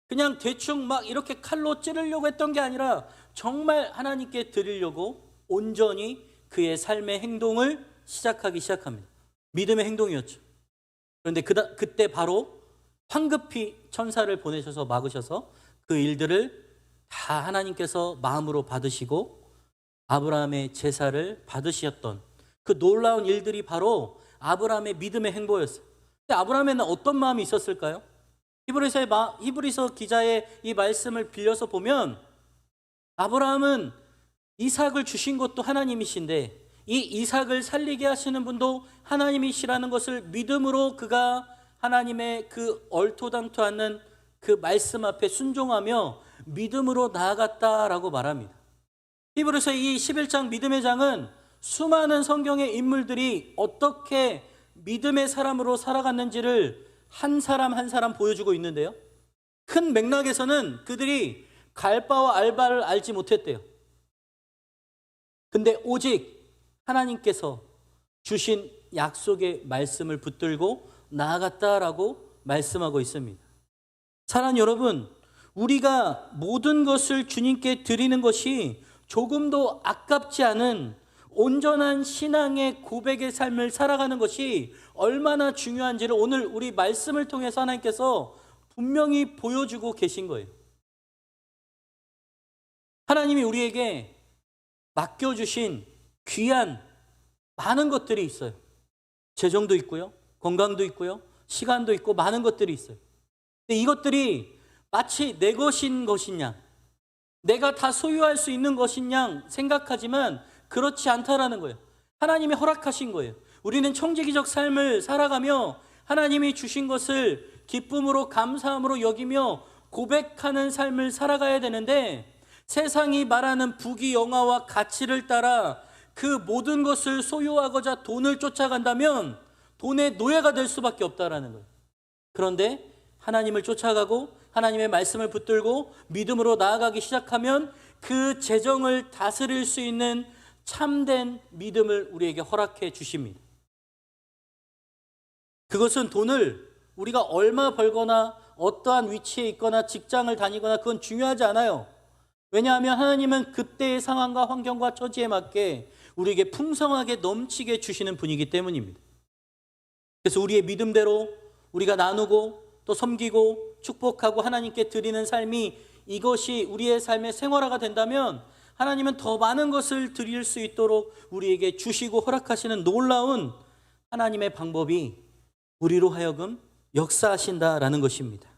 그냥 대충 막 이렇게 칼로 찌르려고 했던 게 아니라 정말 하나님께 드리려고 온전히 그의 삶의 행동을 시작하기 시작합니다. 믿음의 행동이었죠. 그런데 그때 바로 황급히 천사를 보내셔서 막으셔서 그 일들을 다 하나님께서 마음으로 받으시고 아브라함의 제사를 받으셨던 그 놀라운 일들이 바로 아브라함의 믿음의 행보였어요. 근데 아브라함에는 어떤 마음이 있었을까요? 히브리서 기자의 이 말씀을 빌려서 보면 아브라함은 이삭을 주신 것도 하나님이신데 이 이삭을 살리게 하시는 분도 하나님이시라는 것을 믿음으로 그가 하나님의 그 얼토당토 않는 그 말씀 앞에 순종하며 믿음으로 나아갔다라고 말합니다. 히브리서 이 11장 믿음의 장은 수많은 성경의 인물들이 어떻게 믿음의 사람으로 살아갔는지를 한 사람 한 사람 보여주고 있는데요. 큰 맥락에서는 그들이 갈바와 알바를 알지 못했대요. 근데 오직 하나님께서 주신 약속의 말씀을 붙들고 나아갔다라고 말씀하고 있습니다. 사랑하는 여러분, 우리가 모든 것을 주님께 드리는 것이 조금도 아깝지 않은 온전한 신앙의 고백의 삶을 살아가는 것이 얼마나 중요한지를 오늘 우리 말씀을 통해서 하나님께서 분명히 보여주고 계신 거예요. 하나님이 우리에게 맡겨주신 귀한 많은 것들이 있어요. 재정도 있고요, 건강도 있고요, 시간도 있고 많은 것들이 있어요. 근데 이것들이 마치 내 것인 것이냐, 내가 다 소유할 수 있는 것이냐 생각하지만 그렇지 않다라는 거예요. 하나님이 허락하신 거예요. 우리는 청지기적 삶을 살아가며 하나님이 주신 것을 기쁨으로 감사함으로 여기며 고백하는 삶을 살아가야 되는데, 세상이 말하는 부귀영화와 가치를 따라 그 모든 것을 소유하고자 돈을 쫓아간다면 돈의 노예가 될 수밖에 없다라는 거예요. 그런데 하나님을 쫓아가고 하나님의 말씀을 붙들고 믿음으로 나아가기 시작하면 그 재정을 다스릴 수 있는 참된 믿음을 우리에게 허락해 주십니다. 그것은 돈을 우리가 얼마 벌거나 어떠한 위치에 있거나 직장을 다니거나 그건 중요하지 않아요. 왜냐하면 하나님은 그때의 상황과 환경과 처지에 맞게 우리에게 풍성하게 넘치게 주시는 분이기 때문입니다. 그래서 우리의 믿음대로 우리가 나누고 또 섬기고 축복하고 하나님께 드리는 삶이, 이것이 우리의 삶의 생활화가 된다면 하나님은 더 많은 것을 드릴 수 있도록 우리에게 주시고 허락하시는 놀라운 하나님의 방법이 우리로 하여금 역사하신다라는 것입니다.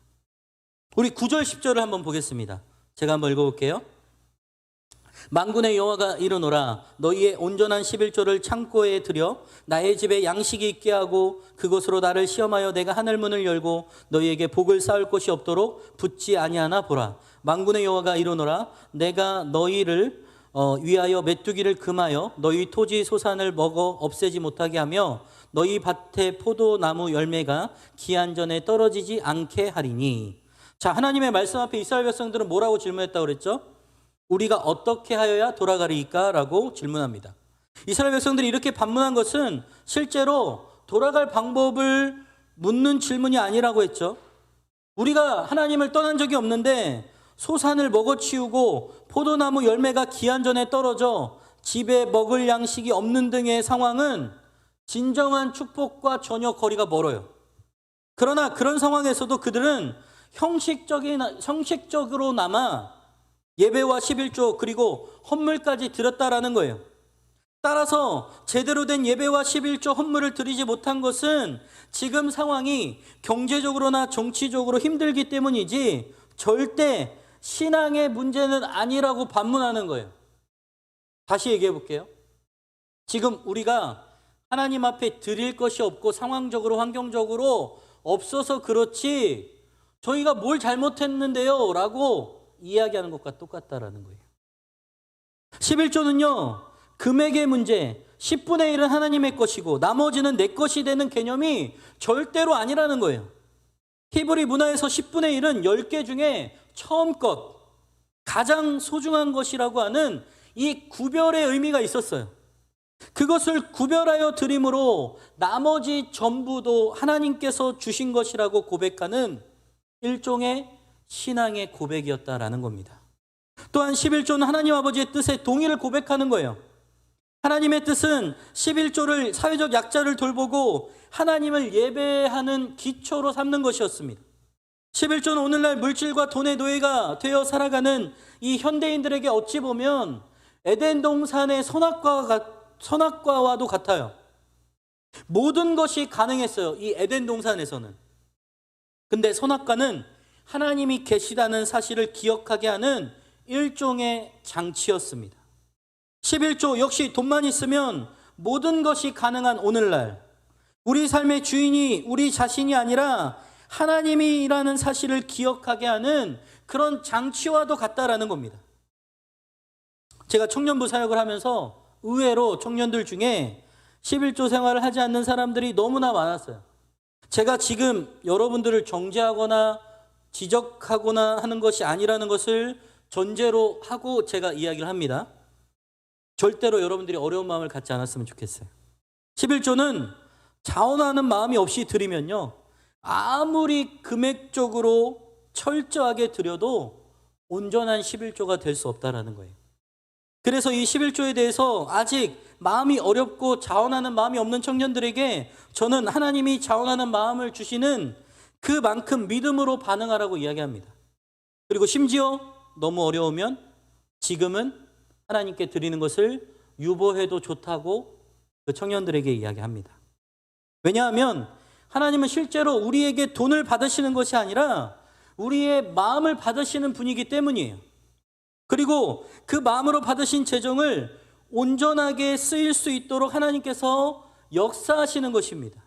우리 9절 10절을 한번 보겠습니다. 제가 한번 읽어볼게요. 만군의 여호와가 이르노라, 너희의 온전한 11조를 창고에 들여 나의 집에 양식이 있게 하고 그것으로 나를 시험하여 내가 하늘 문을 열고 너희에게 복을 쌓을 곳이 없도록 붙지 아니하나 보라. 만군의 여호와가 이르노라, 내가 너희를 위하여 메뚜기를 금하여 너희 토지 소산을 먹어 없애지 못하게 하며 너희 밭에 포도나무 열매가 기한 전에 떨어지지 않게 하리니. 자, 하나님의 말씀 앞에 이스라엘 백성들은 뭐라고 질문했다고 그랬죠? 우리가 어떻게 하여야 돌아가리까? 라고 질문합니다. 이스라엘 백성들이 이렇게 반문한 것은 실제로 돌아갈 방법을 묻는 질문이 아니라고 했죠. 우리가 하나님을 떠난 적이 없는데 소산을 먹어치우고 포도나무 열매가 기한 전에 떨어져 집에 먹을 양식이 없는 등의 상황은 진정한 축복과 전혀 거리가 멀어요. 그러나 그런 상황에서도 그들은 형식적으로나마 예배와 11조 그리고 헌물까지 드렸다라는 거예요. 따라서 제대로 된 예배와 11조 헌물을 드리지 못한 것은 지금 상황이 경제적으로나 정치적으로 힘들기 때문이지 절대 신앙의 문제는 아니라고 반문하는 거예요. 다시 얘기해 볼게요. 지금 우리가 하나님 앞에 드릴 것이 없고 상황적으로 환경적으로 없어서 그렇지 저희가 뭘 잘못했는데요 라고 이야기하는 것과 똑같다라는 거예요. 11조는요, 금액의 문제, 10분의 1은 하나님의 것이고 나머지는 내 것이 되는 개념이 절대로 아니라는 거예요. 히브리 문화에서 10분의 1은 10개 중에 처음 것, 가장 소중한 것이라고 하는 이 구별의 의미가 있었어요. 그것을 구별하여 드림으로 나머지 전부도 하나님께서 주신 것이라고 고백하는 일종의 신앙의 고백이었다라는 겁니다. 또한 11조는 하나님 아버지의 뜻에 동의를 고백하는 거예요. 하나님의 뜻은 11조를 사회적 약자를 돌보고 하나님을 예배하는 기초로 삼는 것이었습니다. 11조는 오늘날 물질과 돈의 노예가 되어 살아가는 이 현대인들에게 어찌 보면 에덴 동산의 선악과와도 같아요. 모든 것이 가능했어요. 이 에덴 동산에서는. 근데 선악과는 하나님이 계시다는 사실을 기억하게 하는 일종의 장치였습니다. 11조 역시 돈만 있으면 모든 것이 가능한 오늘날 우리 삶의 주인이 우리 자신이 아니라 하나님이라는 사실을 기억하게 하는 그런 장치와도 같다라는 겁니다. 제가 청년부 사역을 하면서 의외로 청년들 중에 11조 생활을 하지 않는 사람들이 너무나 많았어요. 제가 지금 여러분들을 정죄하거나 지적하거나 하는 것이 아니라는 것을 전제로 하고 제가 이야기를 합니다. 절대로 여러분들이 어려운 마음을 갖지 않았으면 좋겠어요. 11조는 자원하는 마음이 없이 드리면요, 아무리 금액적으로 철저하게 드려도 온전한 11조가 될 수 없다라는 거예요. 그래서 이 11조에 대해서 아직 마음이 어렵고 자원하는 마음이 없는 청년들에게 저는 하나님이 자원하는 마음을 주시는 그만큼 믿음으로 반응하라고 이야기합니다. 그리고 심지어 너무 어려우면 지금은 하나님께 드리는 것을 유보해도 좋다고 그 청년들에게 이야기합니다. 왜냐하면 하나님은 실제로 우리에게 돈을 받으시는 것이 아니라 우리의 마음을 받으시는 분이기 때문이에요. 그리고 그 마음으로 받으신 재정을 온전하게 쓰일 수 있도록 하나님께서 역사하시는 것입니다.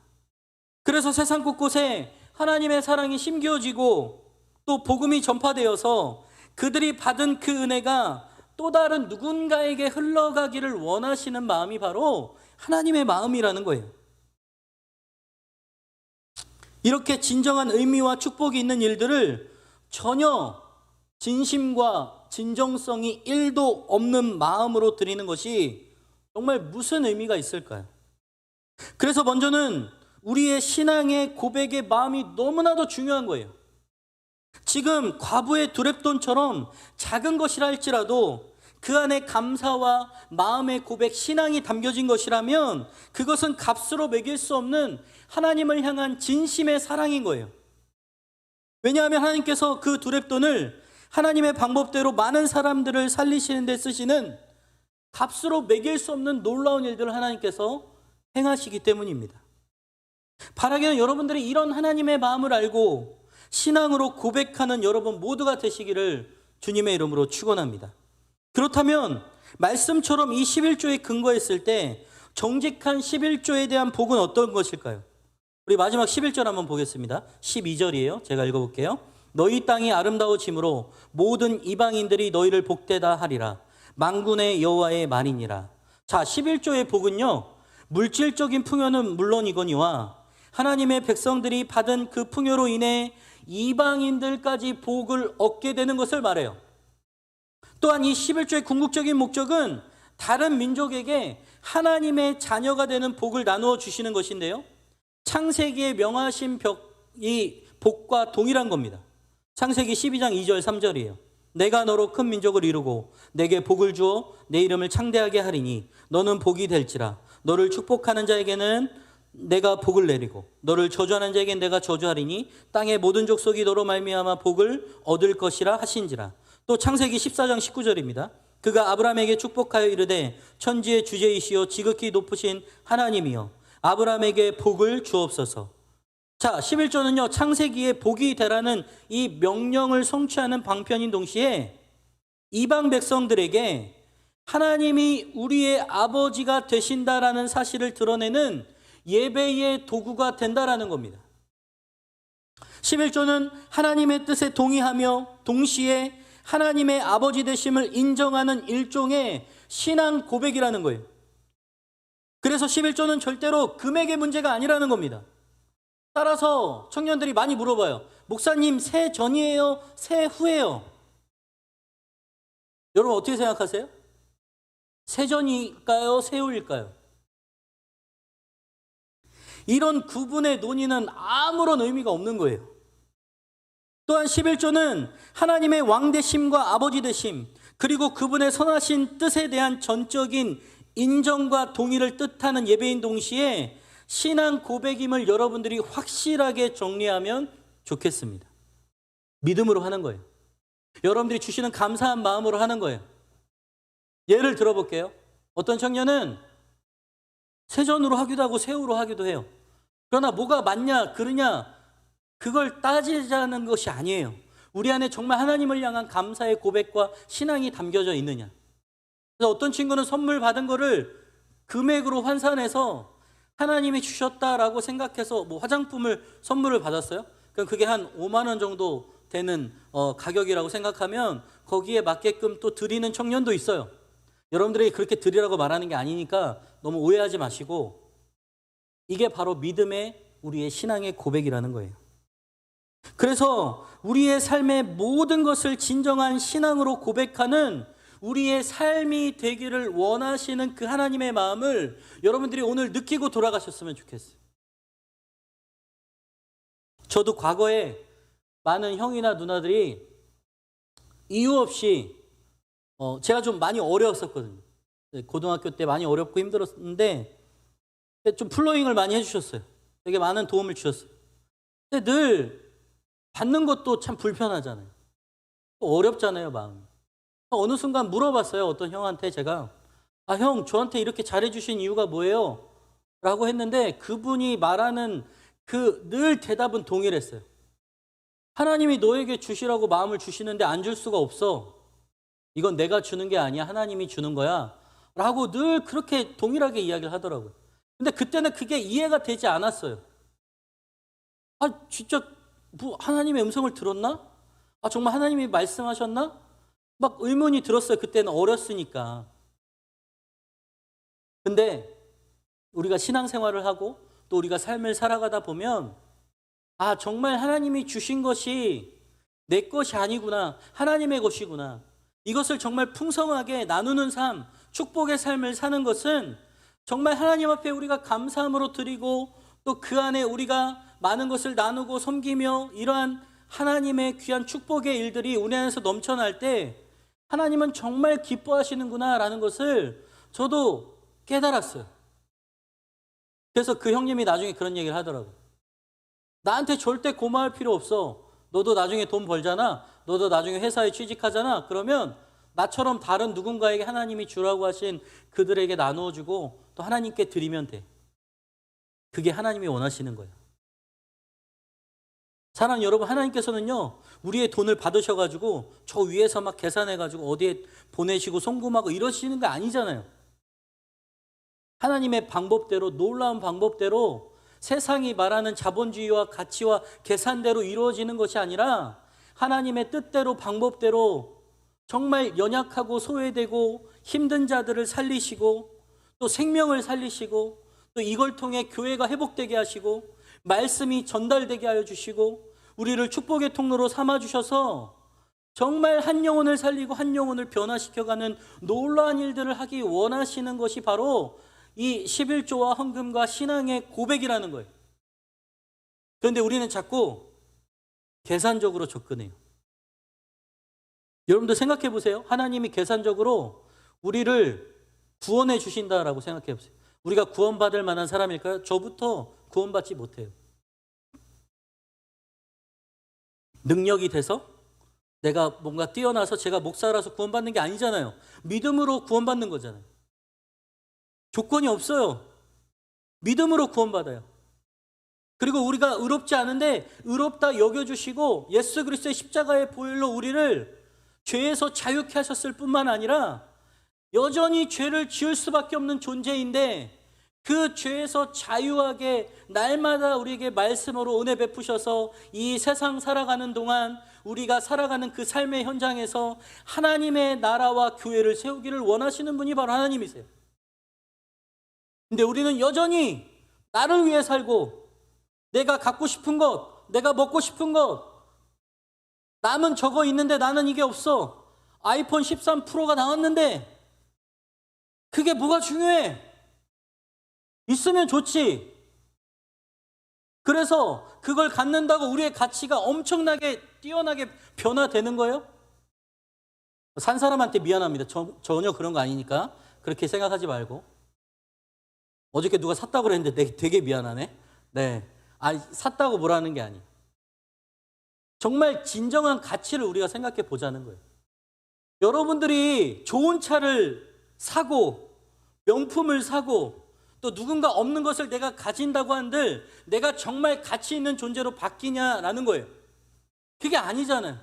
그래서 세상 곳곳에 하나님의 사랑이 심겨지고 또 복음이 전파되어서 그들이 받은 그 은혜가 또 다른 누군가에게 흘러가기를 원하시는 마음이 바로 하나님의 마음이라는 거예요. 이렇게 진정한 의미와 축복이 있는 일들을 전혀 진심과 진정성이 1도 없는 마음으로 드리는 것이 정말 무슨 의미가 있을까요? 그래서 먼저는 우리의 신앙의 고백의 마음이 너무나도 중요한 거예요. 지금 과부의 두렙돈처럼 작은 것이라 할지라도 그 안에 감사와 마음의 고백, 신앙이 담겨진 것이라면 그것은 값으로 매길 수 없는 하나님을 향한 진심의 사랑인 거예요. 왜냐하면 하나님께서 그 두렙돈을 하나님의 방법대로 많은 사람들을 살리시는 데 쓰시는 값으로 매길 수 없는 놀라운 일들을 하나님께서 행하시기 때문입니다. 바라기는 여러분들이 이런 하나님의 마음을 알고 신앙으로 고백하는 여러분 모두가 되시기를 주님의 이름으로 축원합니다. 그렇다면 말씀처럼 이 11조에 근거했을 때 정직한 11조에 대한 복은 어떤 것일까요? 우리 마지막 11절 한번 보겠습니다. 12절이에요. 제가 읽어볼게요. 너희 땅이 아름다워짐으로 모든 이방인들이 너희를 복되다 하리라. 만군의 여호와의 말이니라. 자, 11조의 복은요, 물질적인 풍요는 물론이거니와 하나님의 백성들이 받은 그 풍요로 인해 이방인들까지 복을 얻게 되는 것을 말해요. 또한 이 11조의 궁극적인 목적은 다른 민족에게 하나님의 자녀가 되는 복을 나누어 주시는 것인데요, 창세기에 명하신 이 복과 동일한 겁니다. 창세기 12장 2절 3절이에요. 내가 너로 큰 민족을 이루고 내게 복을 주어 내 이름을 창대하게 하리니 너는 복이 될지라. 너를 축복하는 자에게는 내가 복을 내리고 너를 저주하는 자에게는 내가 저주하리니 땅의 모든 족속이 너로 말미암아 복을 얻을 것이라 하신지라. 또 창세기 14장 19절입니다. 그가 아브라함에게 축복하여 이르되 천지의 주제이시여 지극히 높으신 하나님이여 아브라함에게 복을 주옵소서. 자, 11조는요, 창세기에 복이 되라는 이 명령을 성취하는 방편인 동시에 이방 백성들에게 하나님이 우리의 아버지가 되신다라는 사실을 드러내는 예배의 도구가 된다라는 겁니다. 11조는 하나님의 뜻에 동의하며 동시에 하나님의 아버지 되심을 인정하는 일종의 신앙 고백이라는 거예요. 그래서 11조는 절대로 금액의 문제가 아니라는 겁니다. 따라서 청년들이 많이 물어봐요. 목사님, 새 전이에요? 새 후예요? 여러분 어떻게 생각하세요? 새 전일까요? 새 후일까요? 이런 구분의 논의는 아무런 의미가 없는 거예요. 또한 11조는 하나님의 왕 되심과 아버지 되심, 그리고 그분의 선하신 뜻에 대한 전적인 인정과 동의를 뜻하는 예배인 동시에 신앙 고백임을 여러분들이 확실하게 정리하면 좋겠습니다. 믿음으로 하는 거예요. 여러분들이 주시는 감사한 마음으로 하는 거예요. 예를 들어볼게요. 어떤 청년은 세전으로 하기도 하고 세후로 하기도 해요. 그러나 뭐가 맞냐 그르냐 그걸 따지자는 것이 아니에요. 우리 안에 정말 하나님을 향한 감사의 고백과 신앙이 담겨져 있느냐. 그래서 어떤 친구는 선물 받은 거를 금액으로 환산해서 하나님이 주셨다라고 생각해서 뭐 화장품을 선물을 받았어요. 그럼 그게 한 5만 원 정도 되는 가격이라고 생각하면 거기에 맞게끔 또 드리는 청년도 있어요. 여러분들이 그렇게 드리라고 말하는 게 아니니까 너무 오해하지 마시고, 이게 바로 믿음의 우리의 신앙의 고백이라는 거예요. 그래서 우리의 삶의 모든 것을 진정한 신앙으로 고백하는 우리의 삶이 되기를 원하시는 그 하나님의 마음을 여러분들이 오늘 느끼고 돌아가셨으면 좋겠어요. 저도 과거에 많은 형이나 누나들이 이유 없이 제가 좀 많이 어려웠었거든요. 고등학교 때 많이 어렵고 힘들었는데 좀 플로잉을 많이 해주셨어요. 되게 많은 도움을 주셨어요. 근데 늘 받는 것도 참 불편하잖아요. 어렵잖아요, 마음. 어느 순간 물어봤어요. 어떤 형한테 제가 형, 저한테 이렇게 잘해주신 이유가 뭐예요? 라고 했는데 그분이 말하는 그 늘 대답은 동일했어요. 하나님이 너에게 주시라고 마음을 주시는데 안 줄 수가 없어. 이건 내가 주는 게 아니야. 하나님이 주는 거야. 라고 늘 그렇게 동일하게 이야기를 하더라고요. 근데 그때는 그게 이해가 되지 않았어요. 진짜 뭐 하나님의 음성을 들었나? 정말 하나님이 말씀하셨나? 막 의문이 들었어요. 그때는 어렸으니까. 근데 우리가 신앙생활을 하고 또 우리가 삶을 살아가다 보면 정말 하나님이 주신 것이 내 것이 아니구나. 하나님의 것이구나. 이것을 정말 풍성하게 나누는 삶, 축복의 삶을 사는 것은 정말 하나님 앞에 우리가 감사함으로 드리고 또 그 안에 우리가 많은 것을 나누고 섬기며 이러한 하나님의 귀한 축복의 일들이 우리 안에서 넘쳐날 때 하나님은 정말 기뻐하시는구나 라는 것을 저도 깨달았어요. 그래서 그 형님이 나중에 그런 얘기를 하더라고요. 나한테 절대 고마울 필요 없어. 너도 나중에 돈 벌잖아. 너도 나중에 회사에 취직하잖아. 그러면 나처럼 다른 누군가에게 하나님이 주라고 하신 그들에게 나누어주고 또 하나님께 드리면 돼. 그게 하나님이 원하시는 거예요. 사랑하는 여러분, 하나님께서는요 우리의 돈을 받으셔가지고 저 위에서 막 계산해가지고 어디에 보내시고 송금하고 이러시는 거 아니잖아요. 하나님의 방법대로, 놀라운 방법대로 세상이 말하는 자본주의와 가치와 계산대로 이루어지는 것이 아니라 하나님의 뜻대로, 방법대로 정말 연약하고 소외되고 힘든 자들을 살리시고 또 생명을 살리시고 또 이걸 통해 교회가 회복되게 하시고 말씀이 전달되게 하여 주시고 우리를 축복의 통로로 삼아주셔서 정말 한 영혼을 살리고 한 영혼을 변화시켜가는 놀라운 일들을 하기 원하시는 것이 바로 이 11조와 헌금과 신앙의 고백이라는 거예요. 그런데 우리는 자꾸 계산적으로 접근해요. 여러분들 생각해 보세요. 하나님이 계산적으로 우리를 구원해 주신다라고 생각해 보세요. 우리가 구원받을 만한 사람일까요? 저부터 구원받지 못해요. 능력이 돼서 내가 뭔가 뛰어나서 제가 목사라서 구원받는 게 아니잖아요. 믿음으로 구원받는 거잖아요. 조건이 없어요. 믿음으로 구원받아요. 그리고 우리가 의롭지 않은데 의롭다 여겨주시고 예수 그리스도의 십자가의 보혈로 우리를 죄에서 자유케 하셨을 뿐만 아니라 여전히 죄를 지을 수밖에 없는 존재인데 그 죄에서 자유하게 날마다 우리에게 말씀으로 은혜 베푸셔서 이 세상 살아가는 동안 우리가 살아가는 그 삶의 현장에서 하나님의 나라와 교회를 세우기를 원하시는 분이 바로 하나님이세요. 근데 우리는 여전히 나를 위해 살고 내가 갖고 싶은 것, 내가 먹고 싶은 것, 남은 저거 있는데 나는 이게 없어. 아이폰 13 프로가 나왔는데 그게 뭐가 중요해? 있으면 좋지. 그래서 그걸 갖는다고 우리의 가치가 엄청나게 뛰어나게 변화되는 거예요? 산 사람한테 미안합니다. 전혀 그런 거 아니니까 그렇게 생각하지 말고. 어저께 누가 샀다고 그랬는데 되게 미안하네. 네, 샀다고 뭐라는 게 아니에요. 정말 진정한 가치를 우리가 생각해 보자는 거예요. 여러분들이 좋은 차를 사고 명품을 사고 또 누군가 없는 것을 내가 가진다고 한들 내가 정말 가치 있는 존재로 바뀌냐라는 거예요. 그게 아니잖아요.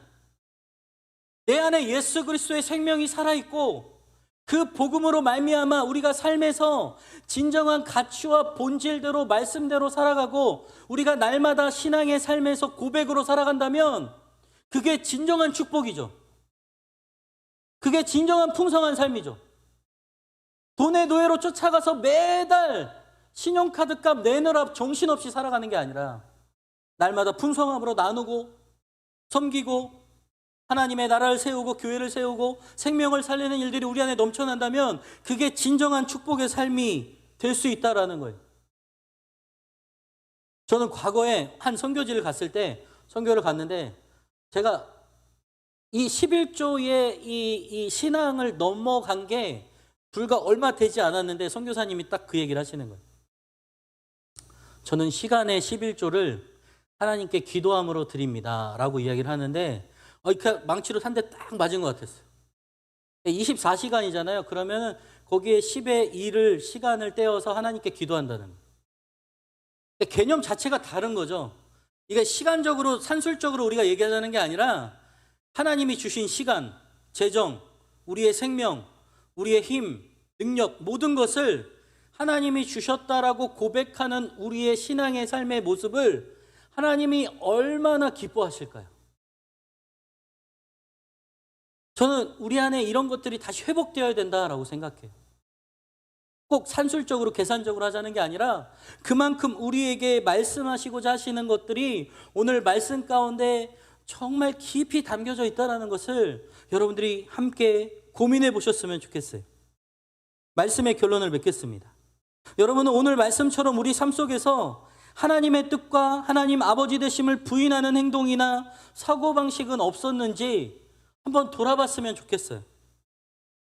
내 안에 예수 그리스도의 생명이 살아있고 그 복음으로 말미암아 우리가 삶에서 진정한 가치와 본질대로 말씀대로 살아가고 우리가 날마다 신앙의 삶에서 고백으로 살아간다면 그게 진정한 축복이죠. 그게 진정한 풍성한 삶이죠. 돈의 노예로 쫓아가서 매달 신용카드 값 내느라 정신없이 살아가는 게 아니라 날마다 풍성함으로 나누고 섬기고 하나님의 나라를 세우고 교회를 세우고 생명을 살리는 일들이 우리 안에 넘쳐난다면 그게 진정한 축복의 삶이 될 수 있다라는 거예요. 저는 과거에 한 선교지를 갔을 때 선교를 갔는데 제가 이 11조의 이 신앙을 넘어간 게 불과 얼마 되지 않았는데 선교사님이 딱 그 얘기를 하시는 거예요. 저는 시간의 11조를 하나님께 기도함으로 드립니다 라고 이야기를 하는데 그 망치로 한 대 딱 맞은 것 같았어요. 24시간이잖아요. 그러면 거기에 10의 1을 시간을 떼어서 하나님께 기도한다는 거예요. 개념 자체가 다른 거죠. 이게 시간적으로 산술적으로 우리가 얘기하자는 게 아니라 하나님이 주신 시간, 재정, 우리의 생명, 우리의 힘, 능력 모든 것을 하나님이 주셨다라고 고백하는 우리의 신앙의 삶의 모습을 하나님이 얼마나 기뻐하실까요? 저는 우리 안에 이런 것들이 다시 회복되어야 된다라고 생각해요. 꼭 산술적으로 계산적으로 하자는 게 아니라 그만큼 우리에게 말씀하시고자 하시는 것들이 오늘 말씀 가운데 정말 깊이 담겨져 있다는 것을 여러분들이 함께 고민해 보셨으면 좋겠어요. 말씀의 결론을 맺겠습니다. 여러분은 오늘 말씀처럼 우리 삶 속에서 하나님의 뜻과 하나님 아버지 되심을 부인하는 행동이나 사고방식은 없었는지 한번 돌아봤으면 좋겠어요.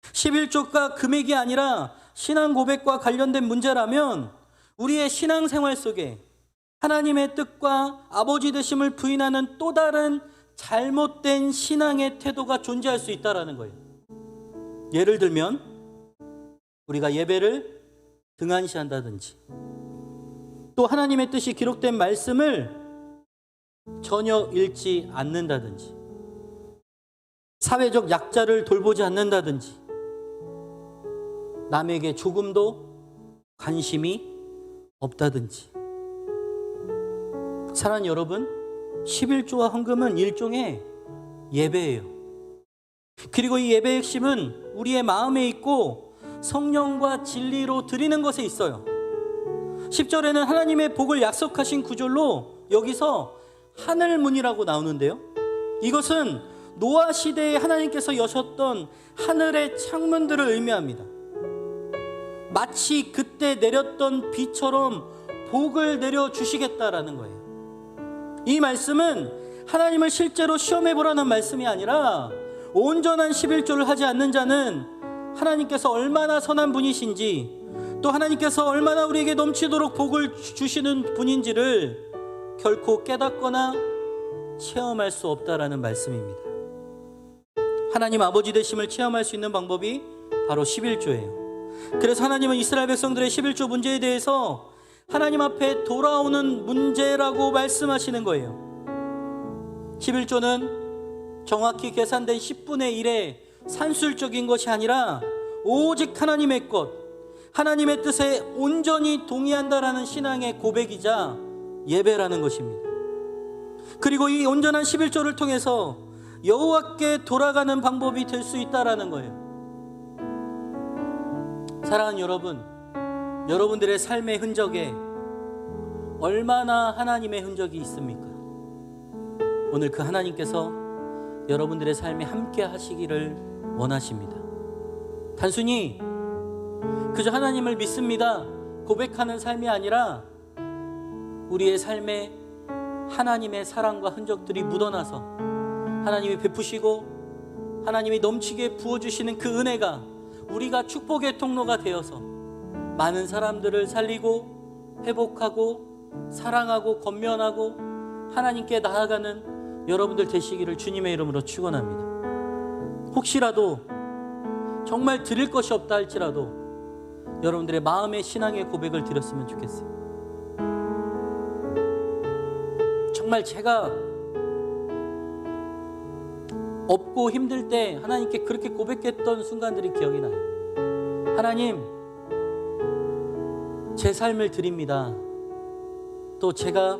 11조가 금액이 아니라 신앙 고백과 관련된 문제라면 우리의 신앙생활 속에 하나님의 뜻과 아버지 되심을 부인하는 또 다른 잘못된 신앙의 태도가 존재할 수 있다는 거예요. 예를 들면 우리가 예배를 등한시한다든지 또 하나님의 뜻이 기록된 말씀을 전혀 읽지 않는다든지 사회적 약자를 돌보지 않는다든지 남에게 조금도 관심이 없다든지. 사랑하는 여러분, 11조와 헌금은 일종의 예배예요. 그리고 이 예배의 핵심은 우리의 마음에 있고 성령과 진리로 드리는 것에 있어요. 10절에는 하나님의 복을 약속하신 구절로 여기서 하늘문이라고 나오는데요, 이것은 노아 시대에 하나님께서 여셨던 하늘의 창문들을 의미합니다. 마치 그때 내렸던 비처럼 복을 내려주시겠다라는 거예요. 이 말씀은 하나님을 실제로 시험해 보라는 말씀이 아니라 온전한 11조를 하지 않는 자는 하나님께서 얼마나 선한 분이신지 또 하나님께서 얼마나 우리에게 넘치도록 복을 주시는 분인지를 결코 깨닫거나 체험할 수 없다라는 말씀입니다. 하나님 아버지 되심을 체험할 수 있는 방법이 바로 11조예요. 그래서 하나님은 이스라엘 백성들의 11조 문제에 대해서 하나님 앞에 돌아오는 문제라고 말씀하시는 거예요. 11조는 정확히 계산된 10분의 1의 산술적인 것이 아니라 오직 하나님의 것, 하나님의 뜻에 온전히 동의한다라는 신앙의 고백이자 예배라는 것입니다. 그리고 이 온전한 11조를 통해서 여호와께 돌아가는 방법이 될 수 있다라는 거예요. 사랑하는 여러분, 여러분들의 삶의 흔적에 얼마나 하나님의 흔적이 있습니까? 오늘 그 하나님께서 여러분들의 삶에 함께 하시기를 원하십니다. 단순히 그저 하나님을 믿습니다 고백하는 삶이 아니라 우리의 삶에 하나님의 사랑과 흔적들이 묻어나서 하나님이 베푸시고 하나님이 넘치게 부어주시는 그 은혜가 우리가 축복의 통로가 되어서 많은 사람들을 살리고 회복하고 사랑하고 권면하고 하나님께 나아가는 여러분들 되시기를 주님의 이름으로 축원합니다. 혹시라도 정말 드릴 것이 없다 할지라도 여러분들의 마음의 신앙의 고백을 드렸으면 좋겠어요. 정말 제가 없고 힘들 때 하나님께 그렇게 고백했던 순간들이 기억이 나요. 하나님, 제 삶을 드립니다. 또 제가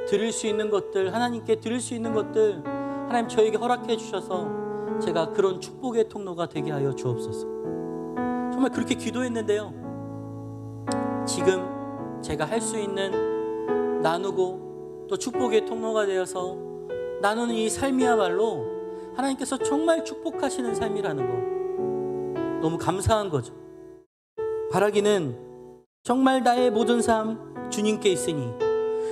드릴 수 있는 것들, 하나님께 드릴 수 있는 것들 하나님 저에게 허락해 주셔서 제가 그런 축복의 통로가 되게 하여 주옵소서. 정말 그렇게 기도했는데요, 지금 제가 할 수 있는 나누고 또 축복의 통로가 되어서 나누는 이 삶이야말로 하나님께서 정말 축복하시는 삶이라는 거 너무 감사한 거죠. 바라기는 정말 나의 모든 삶 주님께 있으니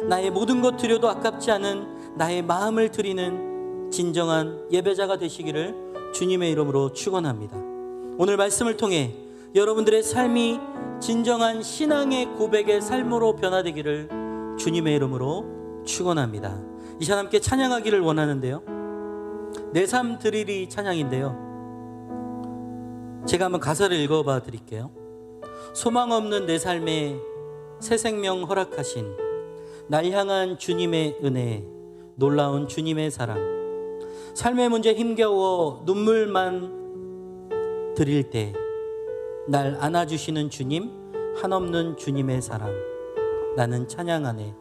나의 모든 것 드려도 아깝지 않은 나의 마음을 드리는 진정한 예배자가 되시기를 주님의 이름으로 축원합니다. 오늘 말씀을 통해 여러분들의 삶이 진정한 신앙의 고백의 삶으로 변화되기를 주님의 이름으로 축원합니다. 이 시간 함께 찬양하기를 원하는데요, 내 삶 드리리 찬양인데요, 제가 한번 가사를 읽어봐 드릴게요. 소망 없는 내 삶에 새 생명 허락하신 날 향한 주님의 은혜, 놀라운 주님의 사랑, 삶의 문제 힘겨워 눈물만 드릴 때 날 안아주시는 주님, 한없는 주님의 사랑, 나는 찬양하네.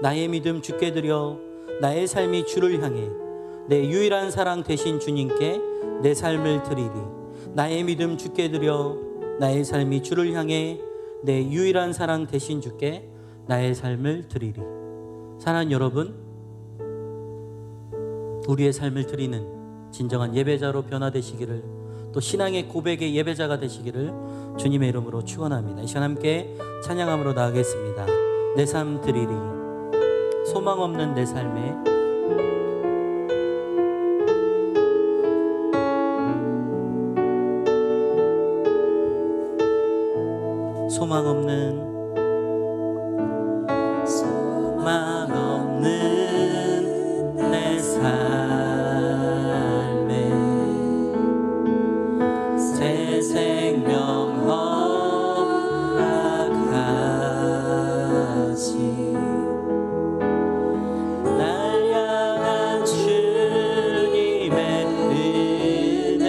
나의 믿음 주께 드려 나의 삶이 주를 향해 내 유일한 사랑 되신 주님께 내 삶을 드리리. 나의 믿음 주께 드려 나의 삶이 주를 향해 내 유일한 사랑 되신 주께 나의 삶을 드리리. 사랑하는 여러분, 우리의 삶을 드리는 진정한 예배자로 변화되시기를, 또 신앙의 고백의 예배자가 되시기를 주님의 이름으로 축원합니다. 이 시간 함께 찬양함으로 나아가겠습니다. 내 삶 드리리. 소망 없는 내 삶에 소망 없는 내 삶에 새 생명 허락하시 날 향한 주님의 은혜,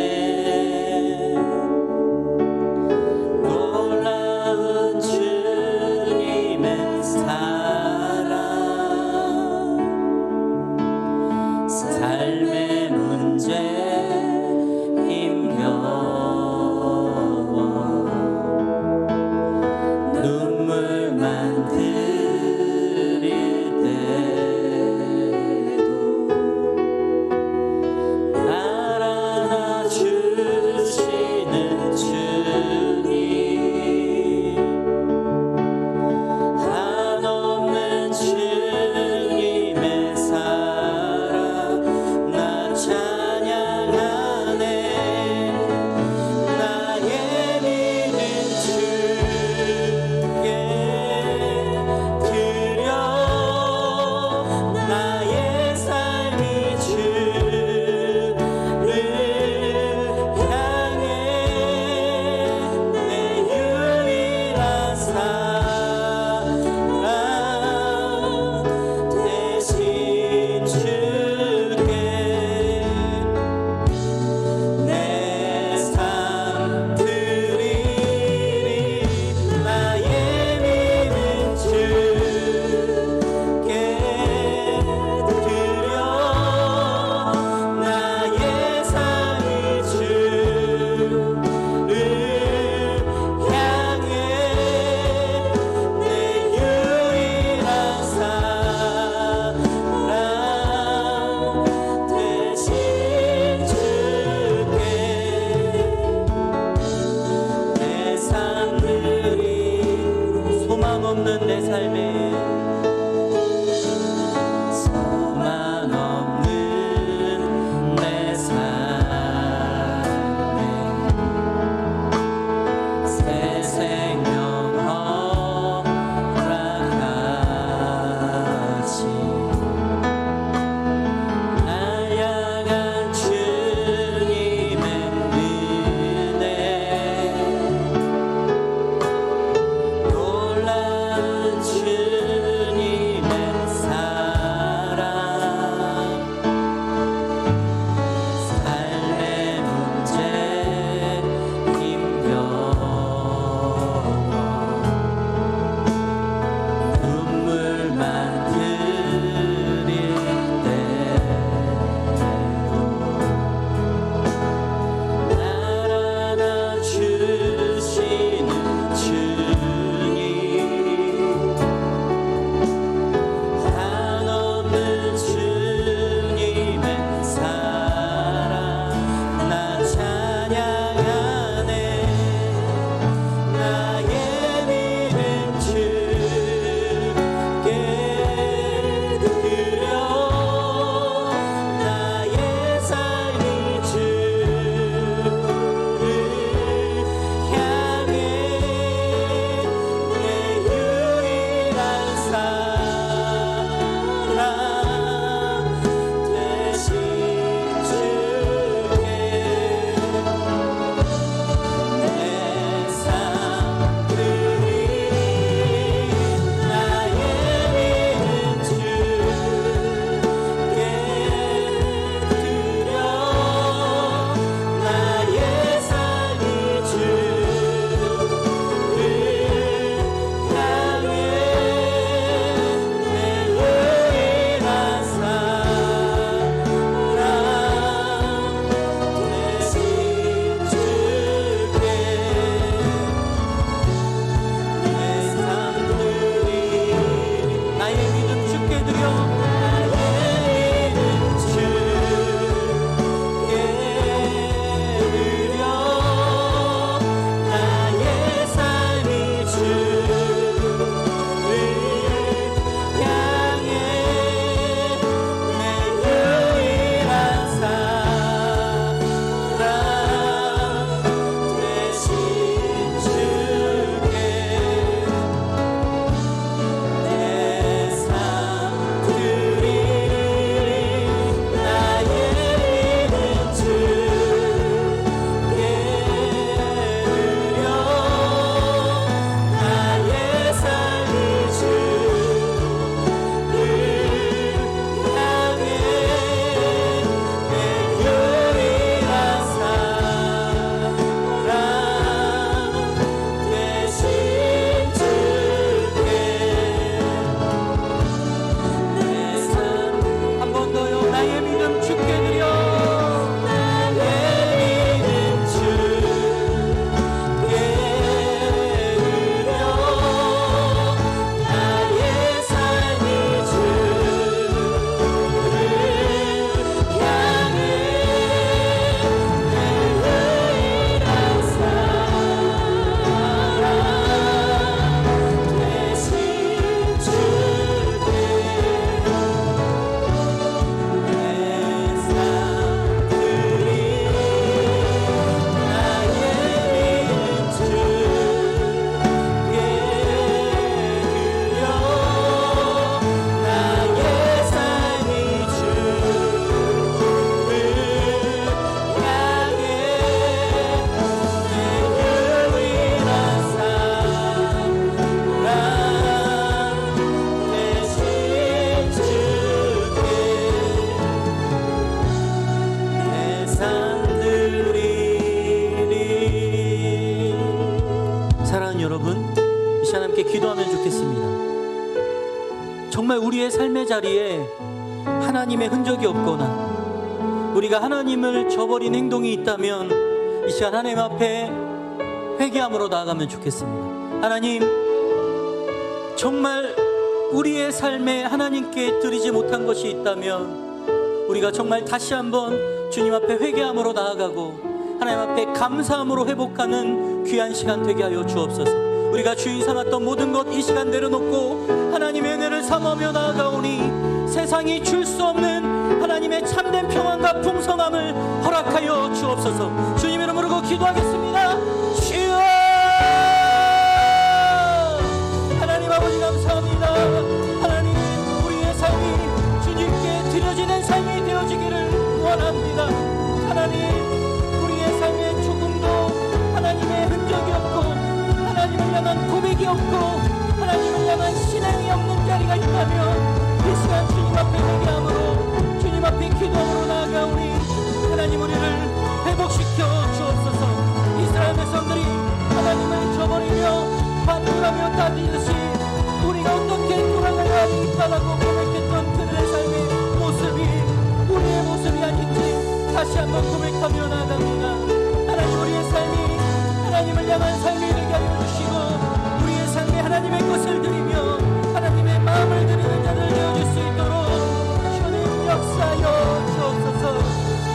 놀라운 주님의 사랑, 삶의 문제 힘겨워 눈물만 드릴 때도 날 안아주시는 주님, 한없는 주님의 사랑, 나 찬양하네. 나의 믿음 주께 드려 나의 삶이 주를 향해 내 유일한 사랑 대신 주께 내 삶 드리리. 나의 믿음 주께 드려 나의 삶이 주를 향해 내 유일한 사랑 대신 주께 내 삶들이 소망 없는 내 삶에 소망 없는 내 삶에 새 생명 허락하시 날 향한 주님의 은혜, 놀라운 주님의 정말 우리의 삶의 자리에 하나님의 흔적이 없거나 우리가 하나님을 저버린 행동이 있다면 이 시간 하나님 앞에 회개함으로 나아가면 좋겠습니다. 하나님, 정말 우리의 삶에 하나님께 드리지 못한 것이 있다면 우리가 정말 다시 한번 주님 앞에 회개함으로 나아가고 하나님 앞에 감사함으로 회복하는 귀한 시간 되게 하여 주옵소서. 우리가 주인 삼았던 모든 것 이 시간 내려놓고 하나님의 은혜를 삼으며 나아가오니 세상이 줄 수 없는 하나님의 참된 평안과 풍성함을 허락하여 주옵소서. 주님 이름으로 기도하겠습니다. 주여, 하나님 아버지 감사합니다. 하나님, 우리의 삶이 주님께 드려지는 삶이 되어지기를 원합니다. 하나님, 우리의 삶에 조금도 하나님의 흔적이 없고 하나님을 향한 고백이 없고 하나님을 향한 신앙이 없는 자리가 있다면 이 시간 주님 앞에 회개함으로 주님 앞에 기도함으로 나아가오니 하나님 우리를 회복시켜 주옵소서. 이스라엘 백성들이 하나님을 저버리며 반문하며 따지듯이 우리가 어떻게 돌아가야 하겠다라고 고백했던 그들의 삶의 모습이 우리의 모습이 아닌지 다시 한번 고백하며 나아갑니다. 하나님, 우리의 삶이 하나님을 향한 삶이 되게 하여 주시고 우리의 삶에 하나님의 것을 드리며 하나님의 마음을 드리는 자들 되어줄 수 있도록 주님 역사하여 주옵소서.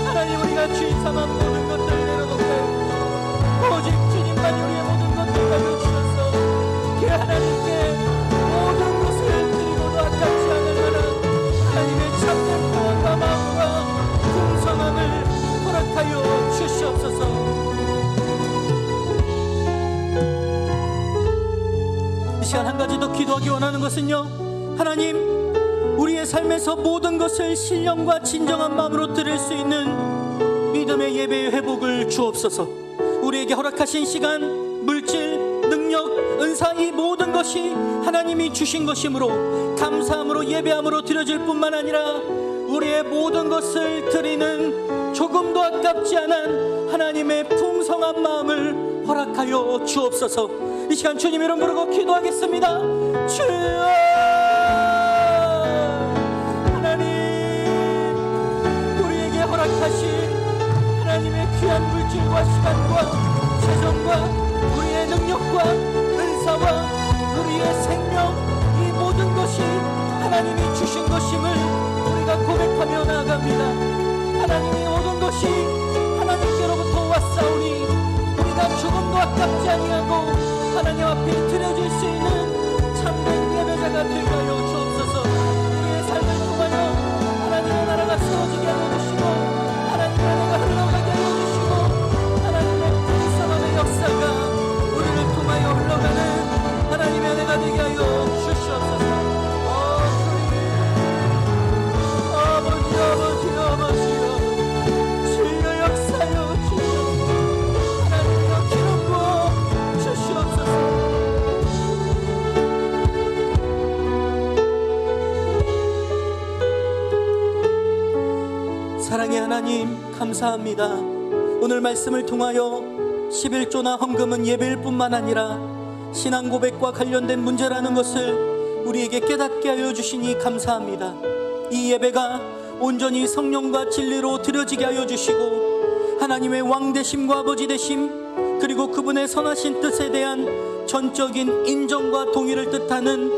하나님, 우리가 주인 삼은 모든 것들을 내려놓고 오직 주님만 우리의 모든 것들을 가져주셔서 그 하나님께 모든 것을 드리고도 아깝지 않을 만한 하나님의 참된 평안과 마음과 풍성함을 허락하여 주시옵소서. 이 시간 한 가지 더 기도하기 원하는 것은요, 하나님, 우리의 삶에서 모든 것을 신령과 진정한 마음으로 드릴 수 있는 믿음의 예배의 회복을 주옵소서. 우리에게 허락하신 시간, 물질, 능력, 은사, 이 모든 것이 하나님이 주신 것이므로 감사함으로 예배함으로 드려질 뿐만 아니라 우리의 모든 것을 드리는 조금도 아깝지 않은 하나님의 풍성한 마음을 허락하여 주옵소서. 이 시간 주님 이름 부르고 기도하겠습니다. 주여, 하나님, 우리에게 허락하신 하나님의 귀한 물질과 시간과 재정과 우리의 능력과 은사와 우리의 생명, 이 모든 것이 하나님이 주신 것임을 우리가 고백하며 나아갑니다. 하나님이 모든 것이 하나님께로부터 왔사오니 우리가 조금도 아깝지 아니하고 하나님 앞에 드려질 수 있는 참된 예배자가 되게 하여 주옵소서. 우리의 삶을 통하여 하나님의 나라가 세워지게 하여 주시고 하나님의 나라가 흘러가게 하여 주시고 하나님의 풍성함의 역사가 우리를 통하여 흘러가는 하나님의 은혜가 되게 하여 주시옵소서. 아버지, 아버지, 아버지여, 주여 역사여 주여, 하나님여 기름 부어 주시옵소서. 사랑의 하나님, 감사합니다. 오늘 말씀을 통하여 11조나 헌금은 예배일 뿐만 아니라 신앙 고백과 관련된 문제라는 것을 우리에게 깨닫게 하여 주시니 감사합니다. 이 예배가 온전히 성령과 진리로 드려지게 하여 주시고 하나님의 왕 되심과 아버지 되심, 그리고 그분의 선하신 뜻에 대한 전적인 인정과 동의를 뜻하는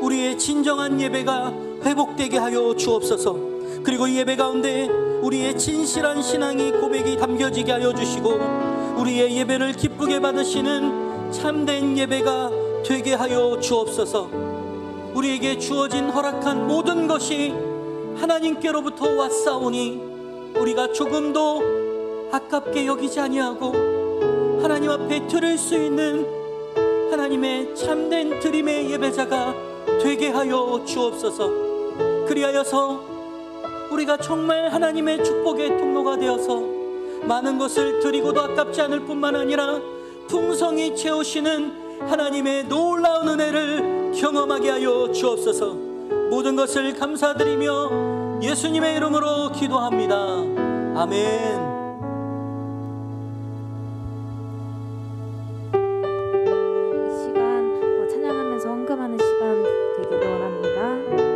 우리의 진정한 예배가 회복되게 하여 주옵소서. 그리고 이 예배 가운데 우리의 진실한 신앙이 고백이 담겨지게 하여 주시고 우리의 예배를 기쁘게 받으시는 참된 예배가 되게 하여 주옵소서. 우리에게 주어진 허락한 모든 것이 하나님께로부터 왔사오니 우리가 조금도 아깝게 여기지 아니하고 하나님 앞에 드릴 수 있는 하나님의 참된 드림의 예배자가 되게 하여 주옵소서. 그리하여서 우리가 정말 하나님의 축복의 통로가 되어서 많은 것을 드리고도 아깝지 않을 뿐만 아니라 풍성히 채우시는 하나님의 놀라운 은혜를 경험하게 하여 주옵소서. 모든 것을 감사드리며 예수님의 이름으로 기도합니다. 아멘. 이 시간 찬양하면서 헌금하는 시간 되기를 원합니다.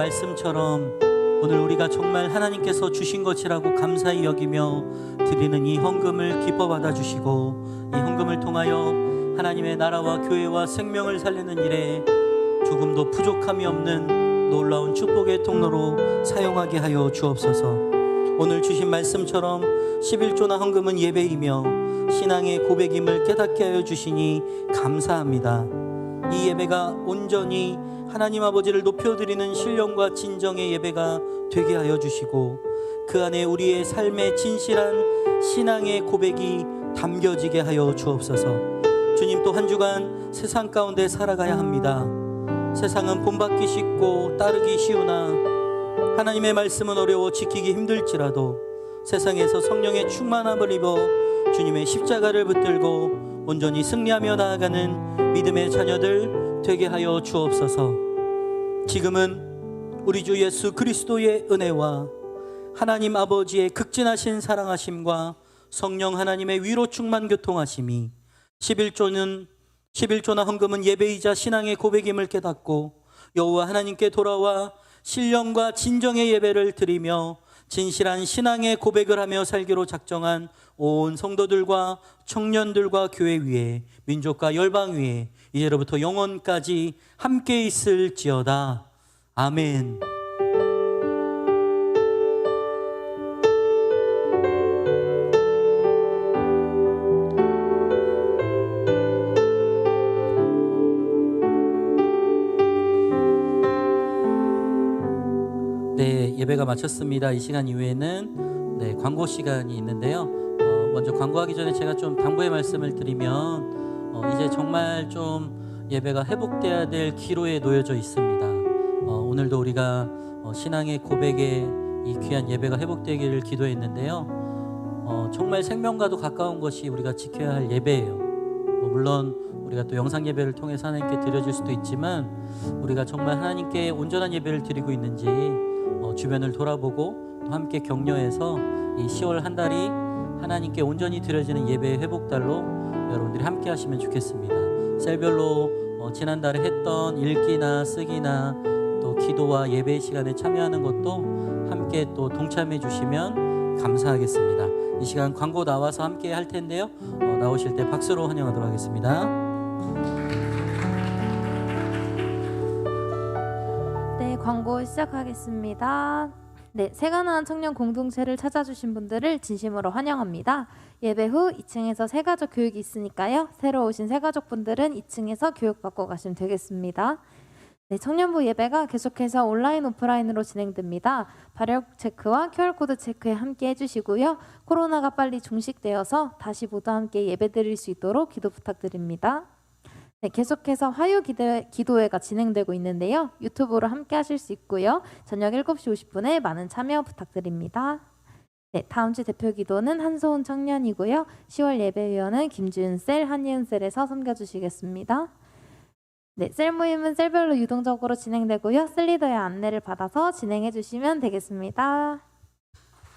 말씀처럼 오늘 우리가 정말 하나님께서 주신 것이라고 감사히 여기며 드리는 이 헌금을 기뻐 받아주시고 이 헌금을 통하여 하나님의 나라와 교회와 생명을 살리는 일에 조금도 부족함이 없는 놀라운 축복의 통로로 사용하게 하여 주옵소서. 오늘 주신 말씀처럼 11조나 헌금은 예배이며 신앙의 고백임을 깨닫게 하여 주시니 감사합니다. 이 예배가 온전히 하나님 아버지를 높여드리는 신령과 진정의 예배가 되게 하여 주시고 그 안에 우리의 삶의 진실한 신앙의 고백이 담겨지게 하여 주옵소서. 주님, 또 한 주간 세상 가운데 살아가야 합니다. 세상은 본받기 쉽고 따르기 쉬우나 하나님의 말씀은 어려워 지키기 힘들지라도 세상에서 성령의 충만함을 입어 주님의 십자가를 붙들고 온전히 승리하며 나아가는 믿음의 자녀들 되게 하여 주옵소서. 지금은 우리 주 예수 그리스도의 은혜와 하나님 아버지의 극진하신 사랑하심과 성령 하나님의 위로 충만 교통하심이 11조나 헌금은 예배이자 신앙의 고백임을 깨닫고 여호와 하나님께 돌아와 신령과 진정의 예배를 드리며 진실한 신앙의 고백을 하며 살기로 작정한 온 성도들과 청년들과 교회 위에 민족과 열방 위에 이제로부터 영원까지 함께 있을지어다. 아멘. 네, 예배가 마쳤습니다. 이 시간 이후에는 광고 시간이 있는데요. 먼저 광고하기 전에 제가 좀 당부의 말씀을 드리면 이제 정말 좀 예배가 회복돼야 될 기로에 놓여져 있습니다. 오늘도 우리가 신앙의 고백에 이 귀한 예배가 회복되기를 기도했는데요. 정말 생명과도 가까운 것이 우리가 지켜야 할 예배예요. 물론 우리가 또 영상 예배를 통해서 하나님께 드려질 수도 있지만 우리가 정말 하나님께 온전한 예배를 드리고 있는지 주변을 돌아보고 또 함께 격려해서 이 10월 한 달이 하나님께 온전히 드려지는 예배의 회복달로 여러분들이 함께 하시면 좋겠습니다. 셀별로 지난달에 했던 읽기나 쓰기나 또 기도와 예배 시간에 참여하는 것도 함께 또 동참해 주시면 감사하겠습니다. 이 시간 광고 나와서 함께 할 텐데요. 나오실 때 박수로 환영하도록 하겠습니다. 네, 광고 시작하겠습니다. 네, 새가나안 청년 공동체를 찾아주신 분들을 진심으로 환영합니다. 예배 후 2층에서 새가족 교육이 있으니까요. 새로 오신 새가족분들은 2층에서 교육받고 가시면 되겠습니다. 네, 청년부 예배가 계속해서 온라인 오프라인으로 진행됩니다. 발열 체크와 QR코드 체크에 함께 해주시고요. 코로나가 빨리 종식되어서 다시 모두 함께 예배드릴 수 있도록 기도 부탁드립니다. 네, 계속해서 화요 기도회가 진행되고 있는데요. 유튜브로 함께 하실 수 있고요. 저녁 7시 50분에 많은 참여 부탁드립니다. 네, 다음 주 대표 기도는 한소은 청년이고요. 10월 예배위원은 김주은 셀, 한예은 셀에서 섬겨주시겠습니다. 네, 셀 모임은 셀별로 유동적으로 진행되고요. 셀 리더의 안내를 받아서 진행해 주시면 되겠습니다.